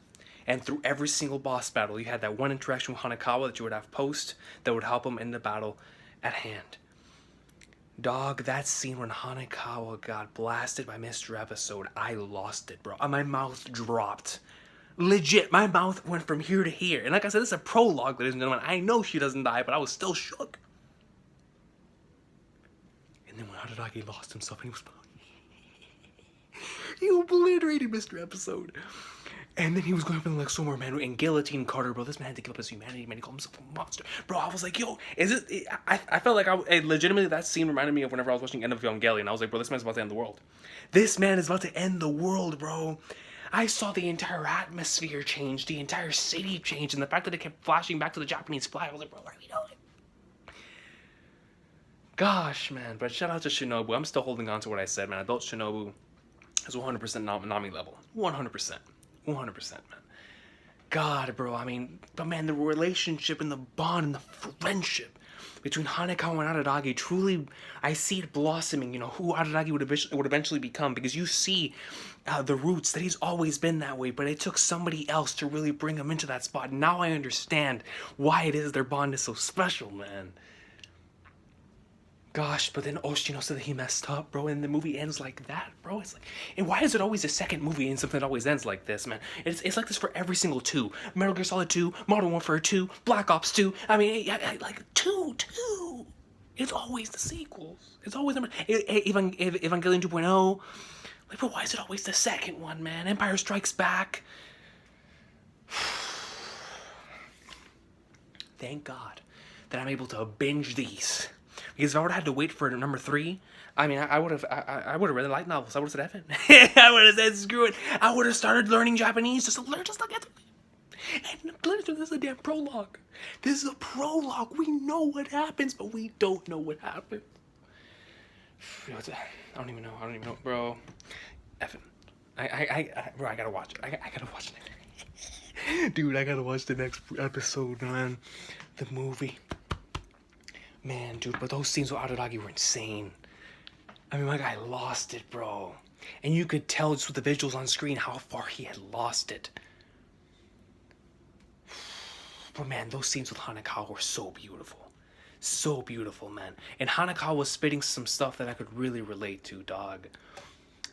And through every single boss battle, you had that one interaction with Hanekawa that you would have post that would help him in the battle at hand. Dog, that scene when Hanekawa got blasted by Mr. Episode, I lost it, bro. My mouth dropped. Legit, my mouth went from here to here. And like I said, this is a prologue, ladies and gentlemen. I know she doesn't die, but I was still shook. And then when Araragi lost himself, and he obliterated Mr. Episode. And then he was going up in like somewhere, man, and guillotine Carter, bro. This man had to give up his humanity, man. He called himself a monster, bro. I was like, yo, is it? I felt like legitimately that scene reminded me of whenever I was watching End of Evangelion. I was like, bro, this man's about to end the world. This man is about to end the world, bro. I saw the entire atmosphere change, the entire city change, and the fact that it kept flashing back to the Japanese flag. I was like, bro, what are we doing? Gosh, man. But shout out to Shinobu. I'm still holding on to what I said, man. Adult Shinobu is 100% Nami level. 100%. 100%, man. God, bro, I mean, but man, the relationship and the bond and the friendship between Hanekawa and Araragi, truly, I see it blossoming, you know, who Araragi would eventually become, because you see the roots that he's always been that way, but it took somebody else to really bring him into that spot. Now I understand why it is their bond is so special, man. Gosh, but then Oshino said that he messed up, bro, and the movie ends like that, bro. It's like, and why is it always a second movie and something that always ends like this, man? It's like this for every single 2. Metal Gear Solid 2, Modern Warfare 2, Black Ops 2. I mean, like 2. It's always the sequels. It's always Evangelion 2.0. Like, bro, why is it always the second one, man? Empire Strikes Back. Thank God that I'm able to binge these. Because if I would have had to wait for number 3, I mean, I would have read the light novels. I would have said, Evan. I would have said, screw it. I would have started learning Japanese just to learn, just like that. And literally, this is a damn prologue. This is a prologue. We know what happens, but we don't know what happens. I don't even know, bro. Evan, bro, I gotta watch it. I gotta watch it. Dude, I gotta watch the next episode, man. The movie. Man, dude, but those scenes with Araragi were insane. I mean, my guy lost it, bro. And you could tell just with the visuals on screen how far he had lost it. But man, those scenes with Hanekawa were so beautiful. So beautiful, man. And Hanekawa was spitting some stuff that I could really relate to, dog.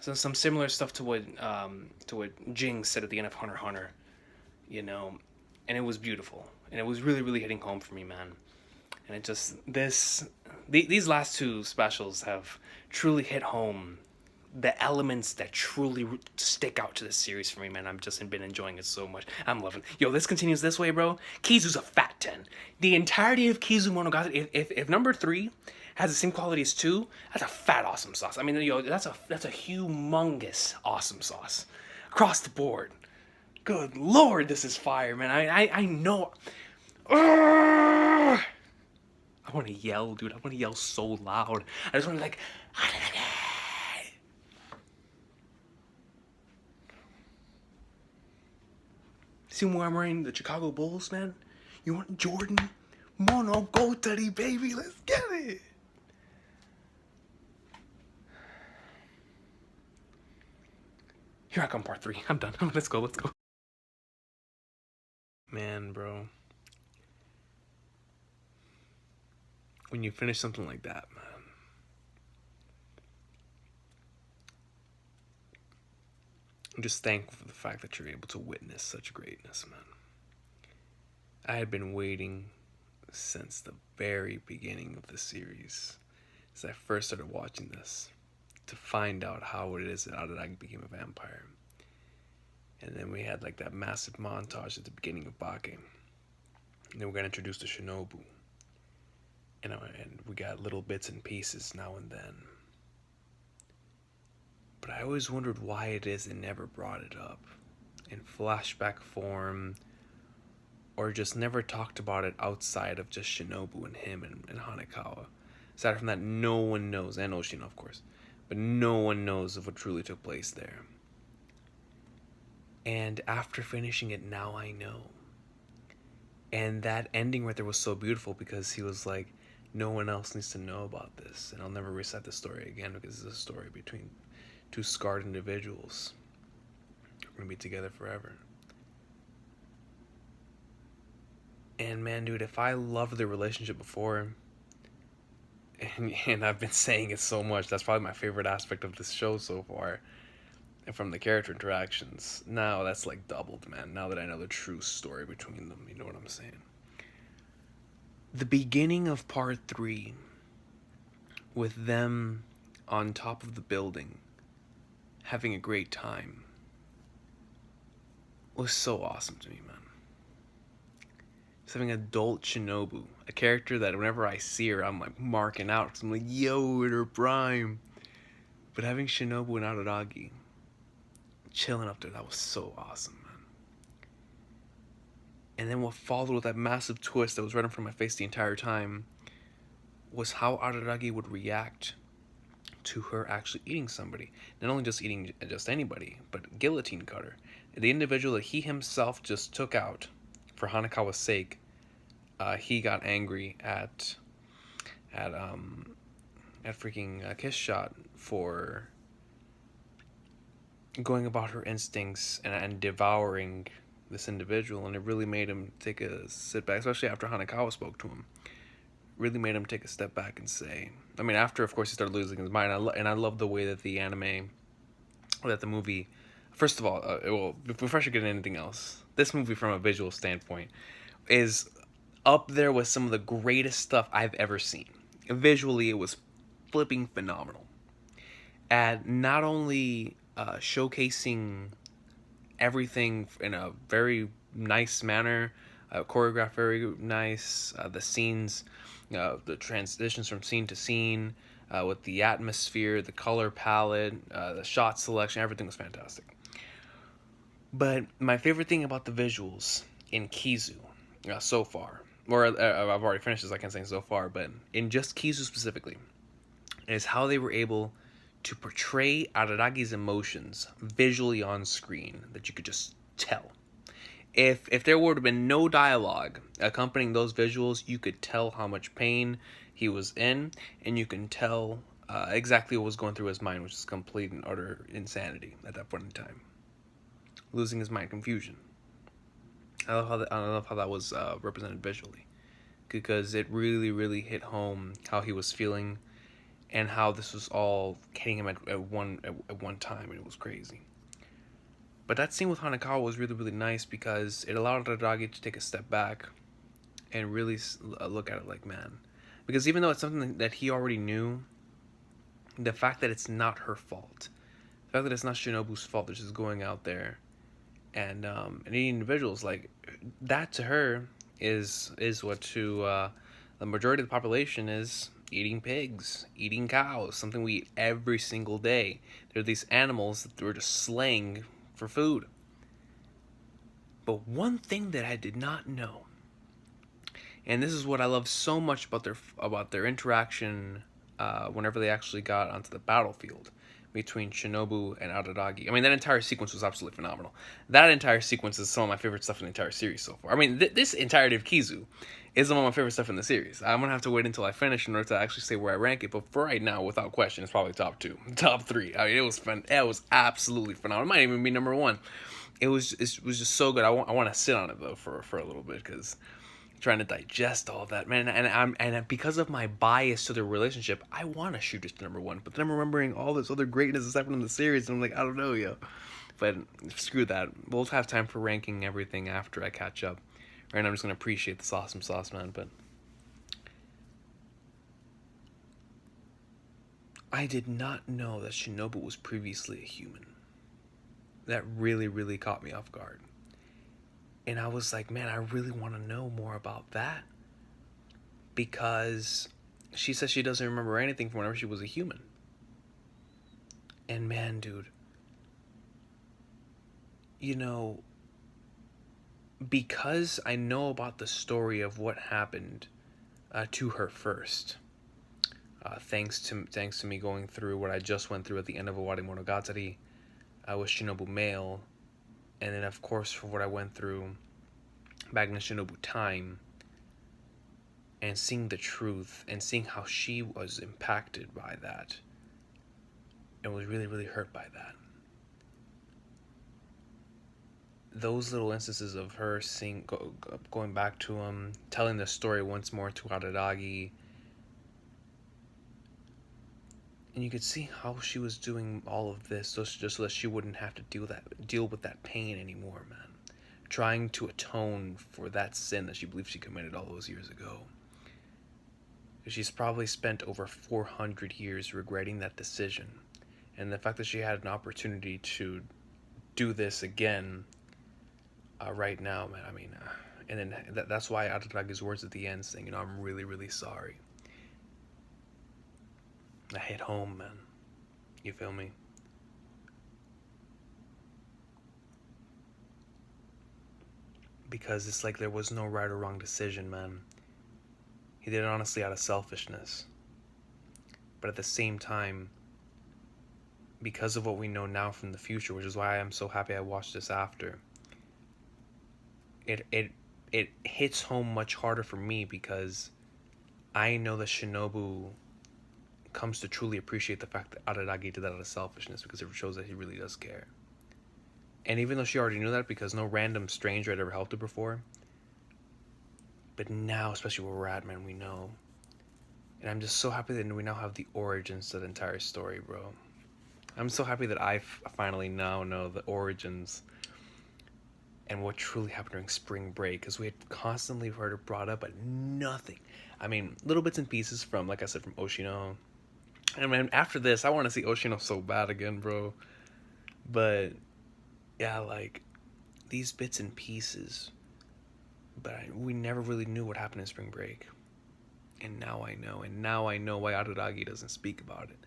So some similar stuff to what Jing said at the end of Hunter x Hunter. You know, and it was beautiful. And it was really, really hitting home for me, man. And it just, these last 2 specials have truly hit home the elements that truly stick out to the series for me, man. I've just been enjoying it so much. I'm loving it. Yo, this continues this way, bro. Kizu's a fat 10. The entirety of Kizumonogatari, if number 3 has the same quality as 2, that's a fat awesome sauce. I mean, yo, that's a humongous awesome sauce. Across the board. Good Lord, this is fire, man. I know. I want to yell, dude. I want to yell so loud. I just want to be like, see where I'm wearing the Chicago Bulls, man? You want Jordan? Monogatari, baby. Let's get it. Here I come, part 3. I'm done. Let's go. Man, bro. When you finish something like that, man, I'm just thankful for the fact that you're able to witness such greatness, man. I had been waiting since the very beginning of the series, as I first started watching this, to find out how it is that Araragi became a vampire. And then we had like that massive montage at the beginning of Bake. And then we got introduced to Shinobu. And we got little bits and pieces now and then. But I always wondered why it is they never brought it up in flashback form, or just never talked about it outside of just Shinobu and him and Hanekawa. Aside from that, no one knows, and Oshino of course, but no one knows of what truly took place there. And after finishing it, now I know. And that ending right there was so beautiful, because he was like, no one else needs to know about this, and I'll never reset the story again, because it's a story between 2 scarred individuals. We're gonna be together forever. And man, dude, if I loved the relationship before, and I've been saying it so much, that's probably my favorite aspect of this show so far, and from the character interactions, now that's like doubled, man, now that I know the true story between them, you know what I'm saying? The beginning of part 3, with them on top of the building, having a great time, was so awesome to me, man. Just having adult Shinobu, a character that whenever I see her, I'm like marking out, because I'm like, yo, in her prime. But having Shinobu and Araragi chilling up there, that was so awesome, man. And then what followed with that massive twist that was right in front of my face the entire time was how Araragi would react to her actually eating somebody. Not only just eating just anybody, but guillotine cutter. The individual that he himself just took out for Hanekawa's sake, he got angry at freaking Kiss Shot for going about her instincts and devouring this individual, and it really made him take a sit back, especially after Hanekawa spoke to him. Really made him take a step back and say, I mean, after of course he started losing his mind, I love the way that the anime, or that the movie, first of all, well, before I should get into anything else, this movie from a visual standpoint is up there with some of the greatest stuff I've ever seen. Visually, it was flipping phenomenal. At not only showcasing everything in a very nice manner, choreographed very nice, the scenes, the transitions from scene to scene, with the atmosphere, the color palette, the shot selection, everything was fantastic. But my favorite thing about the visuals in Kizu, so far, or I've already finished this, I can't say so far, but in just Kizu specifically, is how they were able to portray Araragi's emotions visually on screen, that you could just tell. If there would have been no dialogue accompanying those visuals, you could tell how much pain he was in, and you can tell exactly what was going through his mind, which is complete and utter insanity at that point in time. Losing his mind, confusion. I love how that was represented visually, because it really, really hit home how he was feeling, and how this was all hitting him at one time, and it was crazy. But that scene with Hanekawa was really, really nice, because it allowed Araragi to take a step back and really look at it like, man. Because even though it's something that he already knew, the fact that it's not her fault, the fact that it's not Shinobu's fault that she's going out there and eating individuals, like, that to her is what to the majority of the population is eating pigs, eating cows, something we eat every single day. There are these animals that we're just slaying for food. But one thing that I did not know, and this is what I love so much about their interaction whenever they actually got onto the battlefield between Shinobu and Araragi. I mean, that entire sequence was absolutely phenomenal. That entire sequence is some of my favorite stuff in the entire series so far. I mean, this entirety of Kizu is some of my favorite stuff in the series. I'm going to have to wait until I finish in order to actually say where I rank it, but for right now, without question, it's probably top 2, top 3. I mean, it was fun. It was absolutely phenomenal. It might even be number 1. It was just so good. I want to sit on it, though, for a little bit, because trying to digest all of that, man, and because of my bias to the relationship, I want to shoot it to number 1, but then I'm remembering all this other greatness that's happened in the series, and I'm like, I don't know, yo. But screw that. We'll have time for ranking everything after I catch up. Right now, I'm just gonna appreciate this awesome sauce, man. But I did not know that Shinobu was previously a human. That really, really caught me off guard. And I was like, man, I really want to know more about that. Because she says she doesn't remember anything from whenever she was a human. And man, dude, you know, because I know about the story of what happened to her first, thanks to me going through what I just went through at the end of Owarimonogatari with Shinobu male, and then of course for what I went through back in Shinobu time, and seeing the truth and seeing how she was impacted by that and was really, really hurt by that. those little instances of her going back to him, telling the story once more to Araragi, and you could see how she was doing all of this just so that she wouldn't have to deal with that pain anymore, man. Trying to atone for that sin that she believed she committed all those years ago. She's probably spent over 400 years regretting that decision, and the fact that she had an opportunity to do this again right now, man. I mean, and then that's why Araragi's words at the end saying, you know, I'm really, really sorry. I hit home, man. You feel me? Because it's like there was no right or wrong decision, man. He did it honestly out of selfishness. But at the same time, because of what we know now from the future, which is why I'm so happy I watched this after, it hits home much harder for me because I know that Shinobu comes to truly appreciate the fact that Araragi did that out of selfishness, because it shows that he really does care. And even though she already knew that because no random stranger had ever helped her before, but now, especially where we're at, man, we know. And I'm just so happy that we now have the origins to the entire story, bro. I'm so happy that I finally now know the origins and what truly happened during spring break, because we had constantly heard it brought up, but nothing. I mean, little bits and pieces from, like I said, from Oshino. And man, after this, I want to see Oshino so bad again, bro. But yeah, like these bits and pieces, but we never really knew what happened in spring break. And now I know. And now I know why Araragi doesn't speak about it,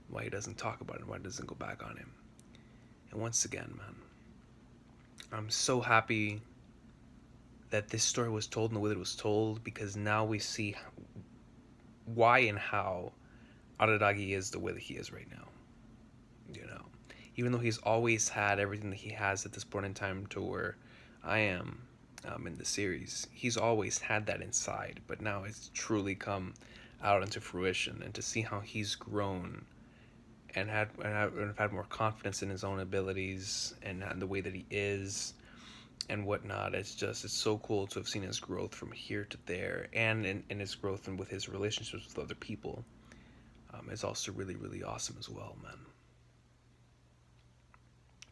why he doesn't talk about it, why it doesn't go back on him. And once again, man, I'm so happy that this story was told in the way that it was told, because now we see why and how Araragi is the way that he is right now. You know, even though he's always had everything that he has at this point in time to where I am in the series, he's always had that inside, but now it's truly come out into fruition. And to see how he's grown and had more confidence in his own abilities and the way that he is and whatnot, it's so cool to have seen his growth from here to there, and in his growth and with his relationships with other people. It's also really, really awesome as well, man.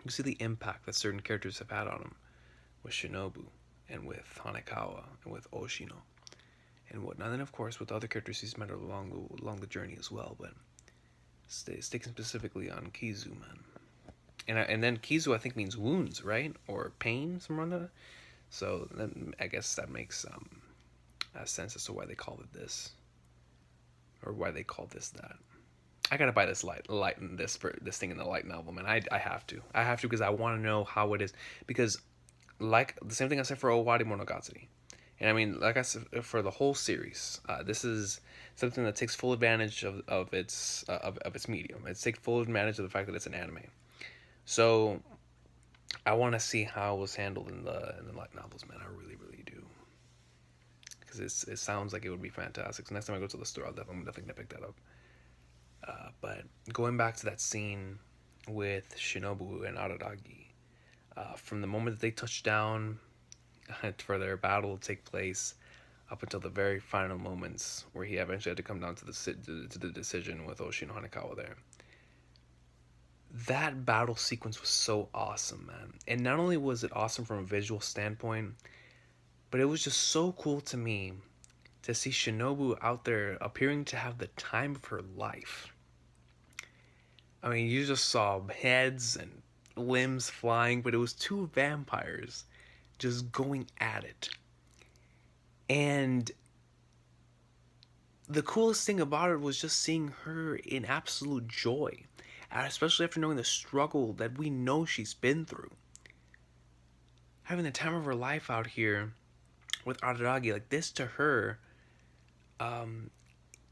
You see the impact that certain characters have had on him, with Shinobu and with Hanekawa and with Oshino and whatnot. And then of course with other characters he's met along the journey as well, but sticking specifically on Kizu, man. And then Kizu, I think, means wounds, right? Or pain, something like that. So then I guess that makes a sense as to why they call it this, or why they call this that. I gotta buy this this thing in the light novel, man. I have to because I want to know how it is, because like the same thing I said for Owarimonogatari, and I mean, like I said, for the whole series, this is something that takes full advantage of its medium. It takes full advantage of the fact that it's an anime. So I want to see how it was handled in the light novels, man. I really, really do, because it sounds like it would be fantastic. So next time I go to the store, I'm definitely gonna pick that up. But going back to that scene with Shinobu and Araragi, from the moment that they touch down for their battle to take place up until the very final moments where he eventually had to come down to the decision with Oshino Hanekawa there. That battle sequence was so awesome, man. And not only was it awesome from a visual standpoint, but it was just so cool to me to see Shinobu out there appearing to have the time of her life. I mean, you just saw heads and limbs flying, but it was two vampires just going at it. And the coolest thing about it was just seeing her in absolute joy, especially after knowing the struggle that we know she's been through. Having the time of her life out here with Araragi, like this to her,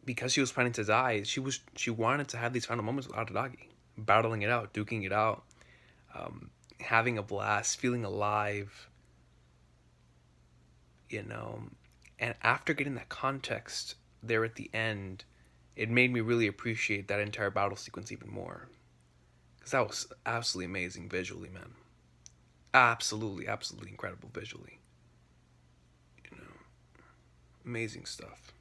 because she was planning to die, she wanted to have these final moments with Araragi, battling it out, duking it out, having a blast, feeling alive, you know. And after getting that context there at the end, it made me really appreciate that entire battle sequence even more, because that was absolutely amazing visually, man. Absolutely, absolutely incredible visually. You know, amazing stuff.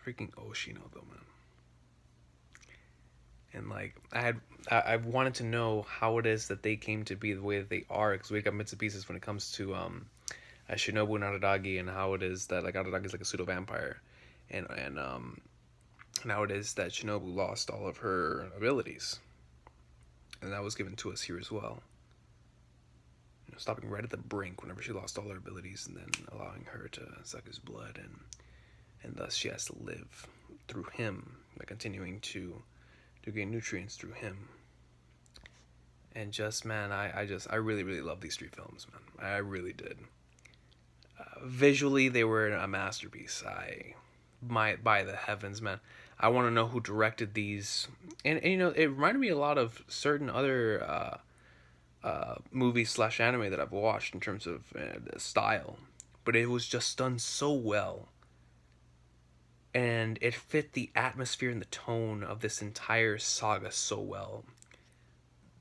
Freaking Oshino though, man. And like I wanted to know how it is that they came to be the way that they are, because we got bits and pieces when it comes to Shinobu and Araragi, and how it is that like Araragi is like a pseudo vampire, and how it is that Shinobu lost all of her abilities, and that was given to us here as well. You know, stopping right at the brink whenever she lost all her abilities, and then allowing her to suck his blood, and thus she has to live through him by continuing to gain nutrients through him. And just man, I really really love these three films, man. I really did. Visually, they were a masterpiece. By the heavens, man. I want to know who directed these, and you know, it reminded me a lot of certain other movies slash anime that I've watched in terms of the style, but it was just done so well, and it fit the atmosphere and the tone of this entire saga so well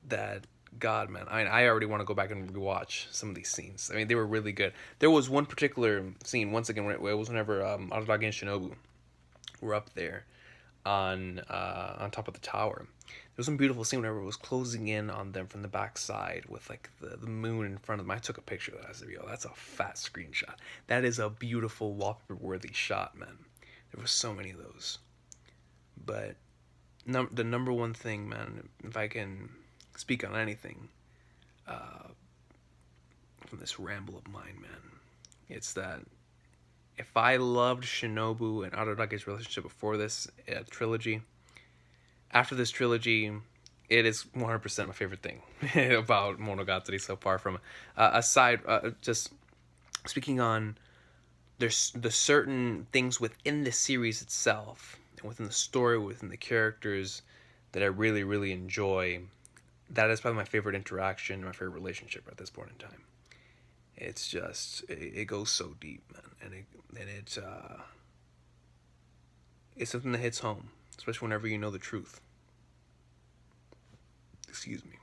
that God, man, I already want to go back and rewatch some of these scenes. I mean, they were really good. There was one particular scene, once again, it was whenever Araragi and Shinobu were up there on top of the tower. There was some beautiful scene whenever it was closing in on them from the backside with like the moon in front of them. I took a picture of that. I said, yo, that's a fat screenshot. That is a beautiful wallpaper worthy shot, man. There were so many of those. But the number one thing, man, if I can speak on anything from this ramble of mine, man, it's that if I loved Shinobu and Araragi's relationship before this trilogy, after this trilogy, it is 100% my favorite thing about Monogatari so far. From aside, just speaking on there's the certain things within the series itself and within the story, within the characters that I really really enjoy. That is probably my favorite interaction, my favorite relationship at this point in time. It's just it goes so deep, man, and it's something that hits home, especially whenever you know the truth. Excuse me.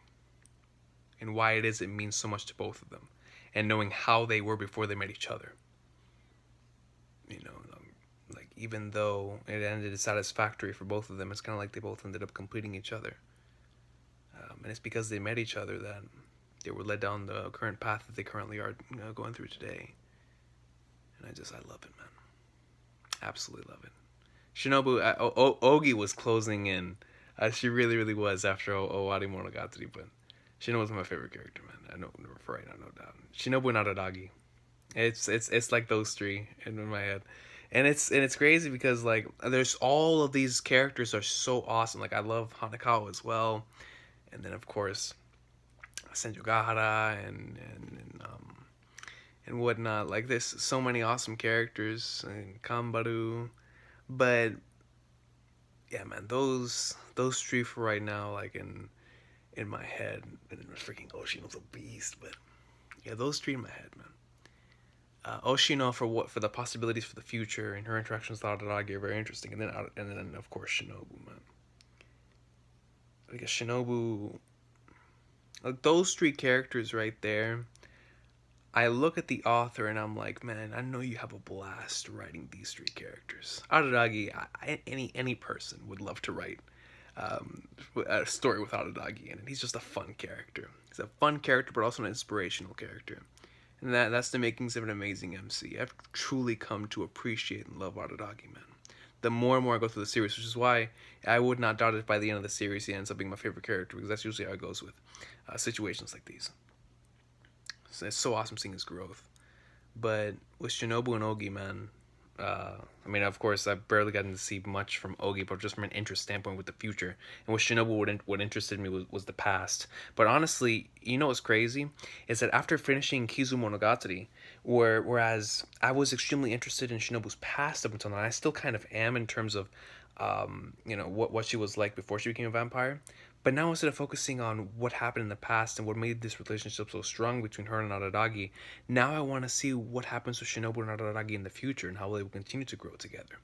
And why it is it means so much to both of them, and knowing how they were before they met each other. You know, like even though it ended satisfactory for both of them, it's kind of like they both ended up completing each other. And it's because they met each other that they were led down the current path that they currently are going through today. And I love it, man. Absolutely love it. Shinobu, Ogi was closing in. She really, really was after Owarimonogatari, but Shinobu was my favorite character, man. I know for right now, no doubt. Shinobu and Araragi. It's like those three in my head. And it's crazy because like there's all of these characters are so awesome. Like I love Hanakawa as well. And then of course Senjogahara and whatnot. Like there's so many awesome characters and Kambaru, but yeah, man, those three for right now, like in my head, and freaking Oshino's a beast, but yeah, those three in my head, man. Oshino for the possibilities for the future and her interactions with Araragi are very interesting, and then of course Shinobu, man. I guess Shinobu, like those three characters right there, I look at the author and I'm like, man, I know you have a blast writing these three characters. Araragi, any person would love to write a story with Araragi in it. He's just a fun character. He's a fun character, but also an inspirational character. And that's the makings of an amazing MC. I've truly come to appreciate and love Araragi, man. The more and more I go through the series, which is why I would not doubt it by the end of the series he ends up being my favorite character, because that's usually how it goes with situations like these. So it's so awesome seeing his growth. But with Shinobu and Ogi, man, I mean, of course, I've barely gotten to see much from Ogi, but just from an interest standpoint with the future. And with Shinobu, what interested me was the past. But honestly, you know what's crazy? Is that after finishing Kizumonogatari, whereas I was extremely interested in Shinobu's past up until now, I still kind of am in terms of, what she was like before she became a vampire. But now instead of focusing on what happened in the past and what made this relationship so strong between her and Araragi, now I want to see what happens with Shinobu and Araragi in the future and how they will continue to grow together.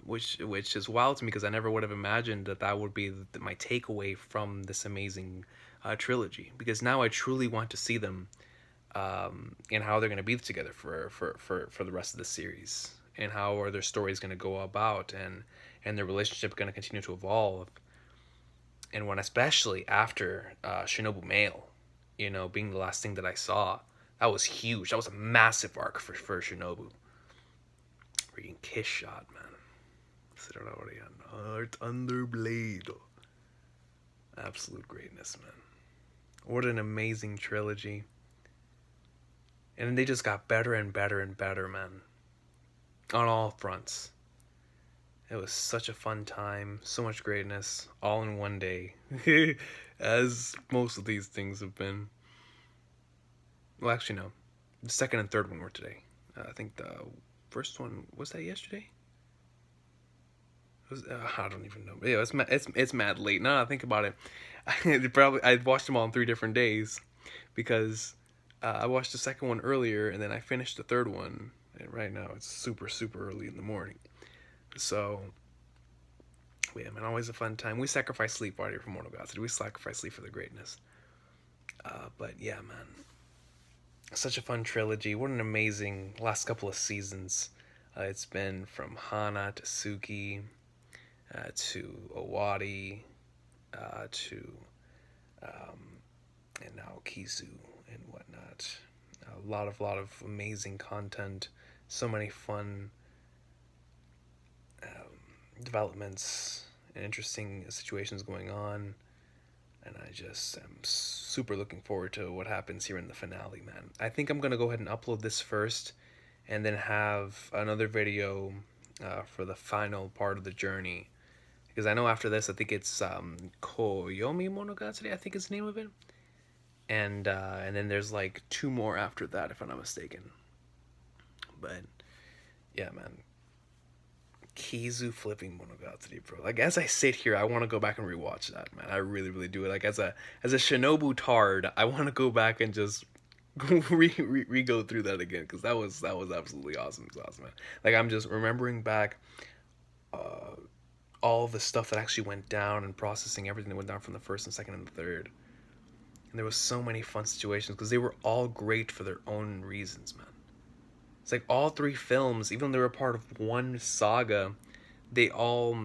which is wild to me because I never would have imagined that would be my takeaway from this amazing trilogy. Because now I truly want to see them and how they're going to be together for the rest of the series, and how are their stories going to go about, and their relationship going to continue to evolve, and when especially after Shinobu Male, being the last thing that I saw, that was huge. That was a massive arc for Shinobu. Freaking kiss shot, man. Heart under blade. Absolute greatness, man. What an amazing trilogy. And they just got better and better and better, man. On all fronts. It was such a fun time. So much greatness. All in one day. As most of these things have been. Well, actually, no. The second and third one were today. I think the first one, was that yesterday? I don't even know. Yeah, it's mad late. Now that I think about it, I watched them all on 3 different days, because I watched the second one earlier, and then I finished the third one, and right now it's super early in the morning. So yeah, man, always a fun time. We sacrifice sleep out here for Monogatari. We sacrifice sleep for the greatness. But yeah, man, such a fun trilogy. What an amazing last couple of seasons. It's been from Hana to Suki, to Owari, to and now Kizu and whatnot. A lot of amazing content. So many fun developments and interesting situations going on. And I just am super looking forward to what happens here in the finale, man. I think I'm going to go ahead and upload this first, and then have another video for the final part of the journey. Because I know after this, I think it's Koyomi Monogatari, I think is the name of it. And then there's like 2 more after that, if I'm not mistaken. But yeah, man. Kizu flipping Monogatari, bro. Like, as I sit here, I want to go back and rewatch that, man. I really do it. Like, as a Shinobu tard, I want to go back and just re-go through that again, because that was absolutely awesome. It was awesome, man. Like, I'm just remembering back all the stuff that actually went down, and processing everything that went down from the first and second and the third. And there was so many fun situations, because they were all great for their own reasons, man. It's like all 3 films, even though they were part of one saga, they all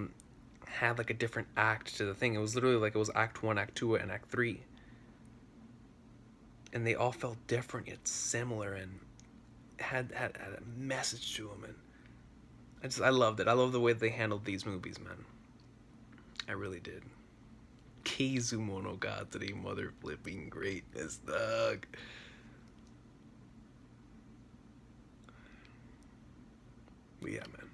had like a different act to the thing. It was literally like it was Act 1, Act 2, and Act 3. And they all felt different yet similar, and had a message to them. And I loved it. I love the way they handled these movies, man. I really did. Kizumonogatari, mother flipping greatness, dog. But yeah, man.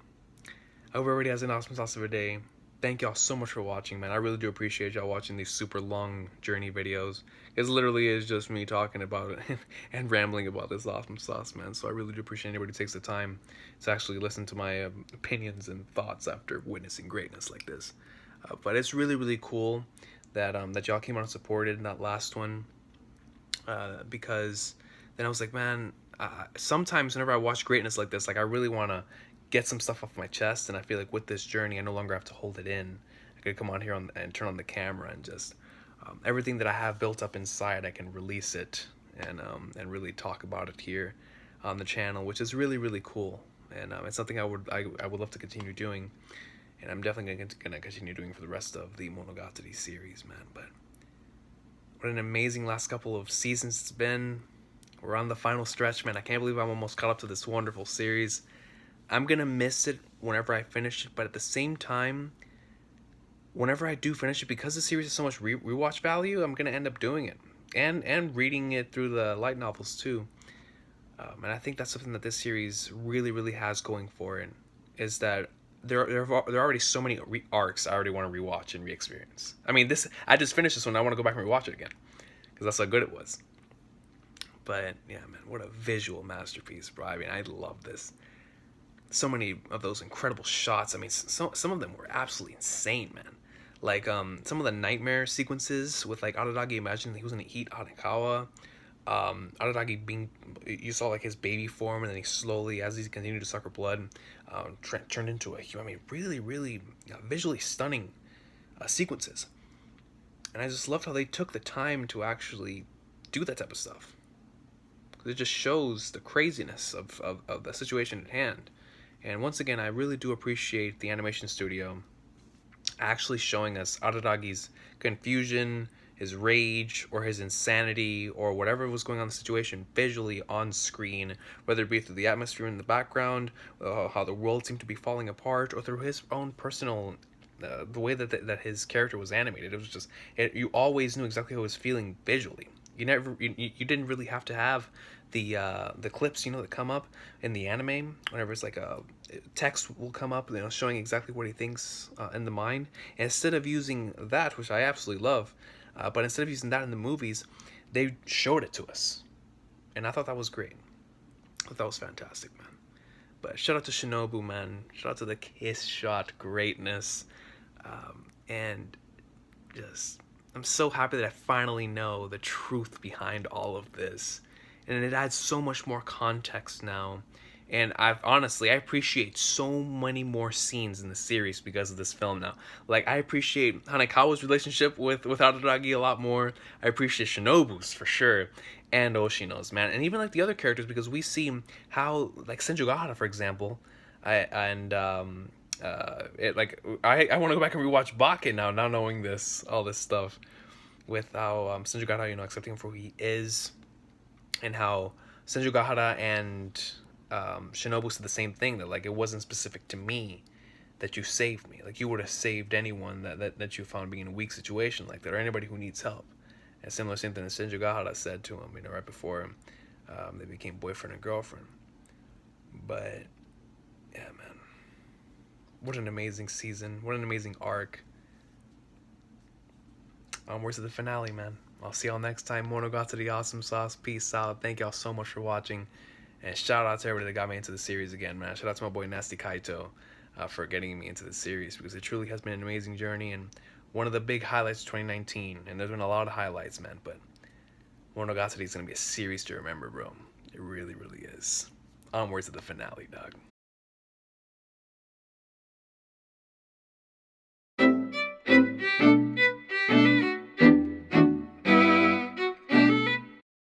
I hope everybody has an awesome of a day. Thank y'all so much for watching, man. I really do appreciate y'all watching these super long journey videos. It literally is just me talking about it and rambling about this awesome sauce, man. So I really do appreciate anybody who takes the time to actually listen to my opinions and thoughts after witnessing greatness like this. But it's really cool that that y'all came out and supported in that last one, because then I was like, man, sometimes whenever I watch greatness like this, like, I really want to get some stuff off my chest, and I feel like with this journey I no longer have to hold it in. I could come on here and turn on the camera, and just everything that I have built up inside, I can release it and really talk about it here on the channel, which is really cool. And it's something I would love to continue doing, and I'm definitely gonna continue doing for the rest of the Monogatari series, man. But what an amazing last couple of seasons it's been. We're on the final stretch, man. I can't believe I'm almost caught up to this wonderful series. I'm gonna miss it whenever I finish it, but at the same time, whenever I do finish it, because the series has so much rewatch value, I'm gonna end up doing it and reading it through the light novels too. And I think that's something that this series really has going for it, is that there are already so many arcs I already want to rewatch and re-experience. I mean, I just finished this one. I want to go back and rewatch it again, because that's how good it was. But yeah, man, what a visual masterpiece, bro. I mean, I love this. So many of those incredible shots. I mean, some of them were absolutely insane, man. Like some of the nightmare sequences with like Araragi imagining he was gonna eat Arakawa, Araragi being, you saw like his baby form, and then he slowly, as he continued to suck her blood, turned into a human. I mean, really, really visually stunning sequences. And I just loved how they took the time to actually do that type of stuff. It just shows the craziness of the situation at hand. And once again, I really do appreciate the animation studio actually showing us Araragi's confusion, his rage, or his insanity, or whatever was going on in the situation visually on screen, whether it be through the atmosphere in the background, how the world seemed to be falling apart, or through his own personal, the way that his character was animated. It was just, you always knew exactly how he was feeling visually. You didn't really have to have the clips, that come up in the anime whenever it's like a text will come up, showing exactly what he thinks in the mind. And instead of using that, which I absolutely love, but instead of using that in the movies, they showed it to us, and I thought that was great. I thought that was fantastic, man. But shout out to Shinobu, man. Shout out to the kiss shot greatness, and just, I'm so happy that I finally know the truth behind all of this. And it adds so much more context now. And I appreciate so many more scenes in the series because of this film now. Like, I appreciate Hanekawa's relationship with Araragi a lot more. I appreciate Shinobu's for sure. And Oshino's, man. And even like the other characters, because we see how, like Senjugahara, for example, I want to go back and rewatch Bake now knowing all this stuff, with how Senjugahara, accepting him for who he is, and how Senjugahara and Shinobu said the same thing, that like it wasn't specific to me that you saved me. Like, you would have saved anyone that you found being in a weak situation like that, or anybody who needs help. And same thing that Senjugahara said to him, right before they became boyfriend and girlfriend. But yeah, man, what an amazing season! What an amazing arc! Onwards to the finale, man. I'll see y'all next time. Monogatari awesome sauce. Peace out. Thank y'all so much for watching. And shout out to everybody that got me into the series again, man. Shout out to my boy Nasty Kaito for getting me into the series, because it truly has been an amazing journey and one of the big highlights of 2019. And there's been a lot of highlights, man. But Monogatari is going to be a series to remember, bro. It really, really is. Onwards to the finale, dog.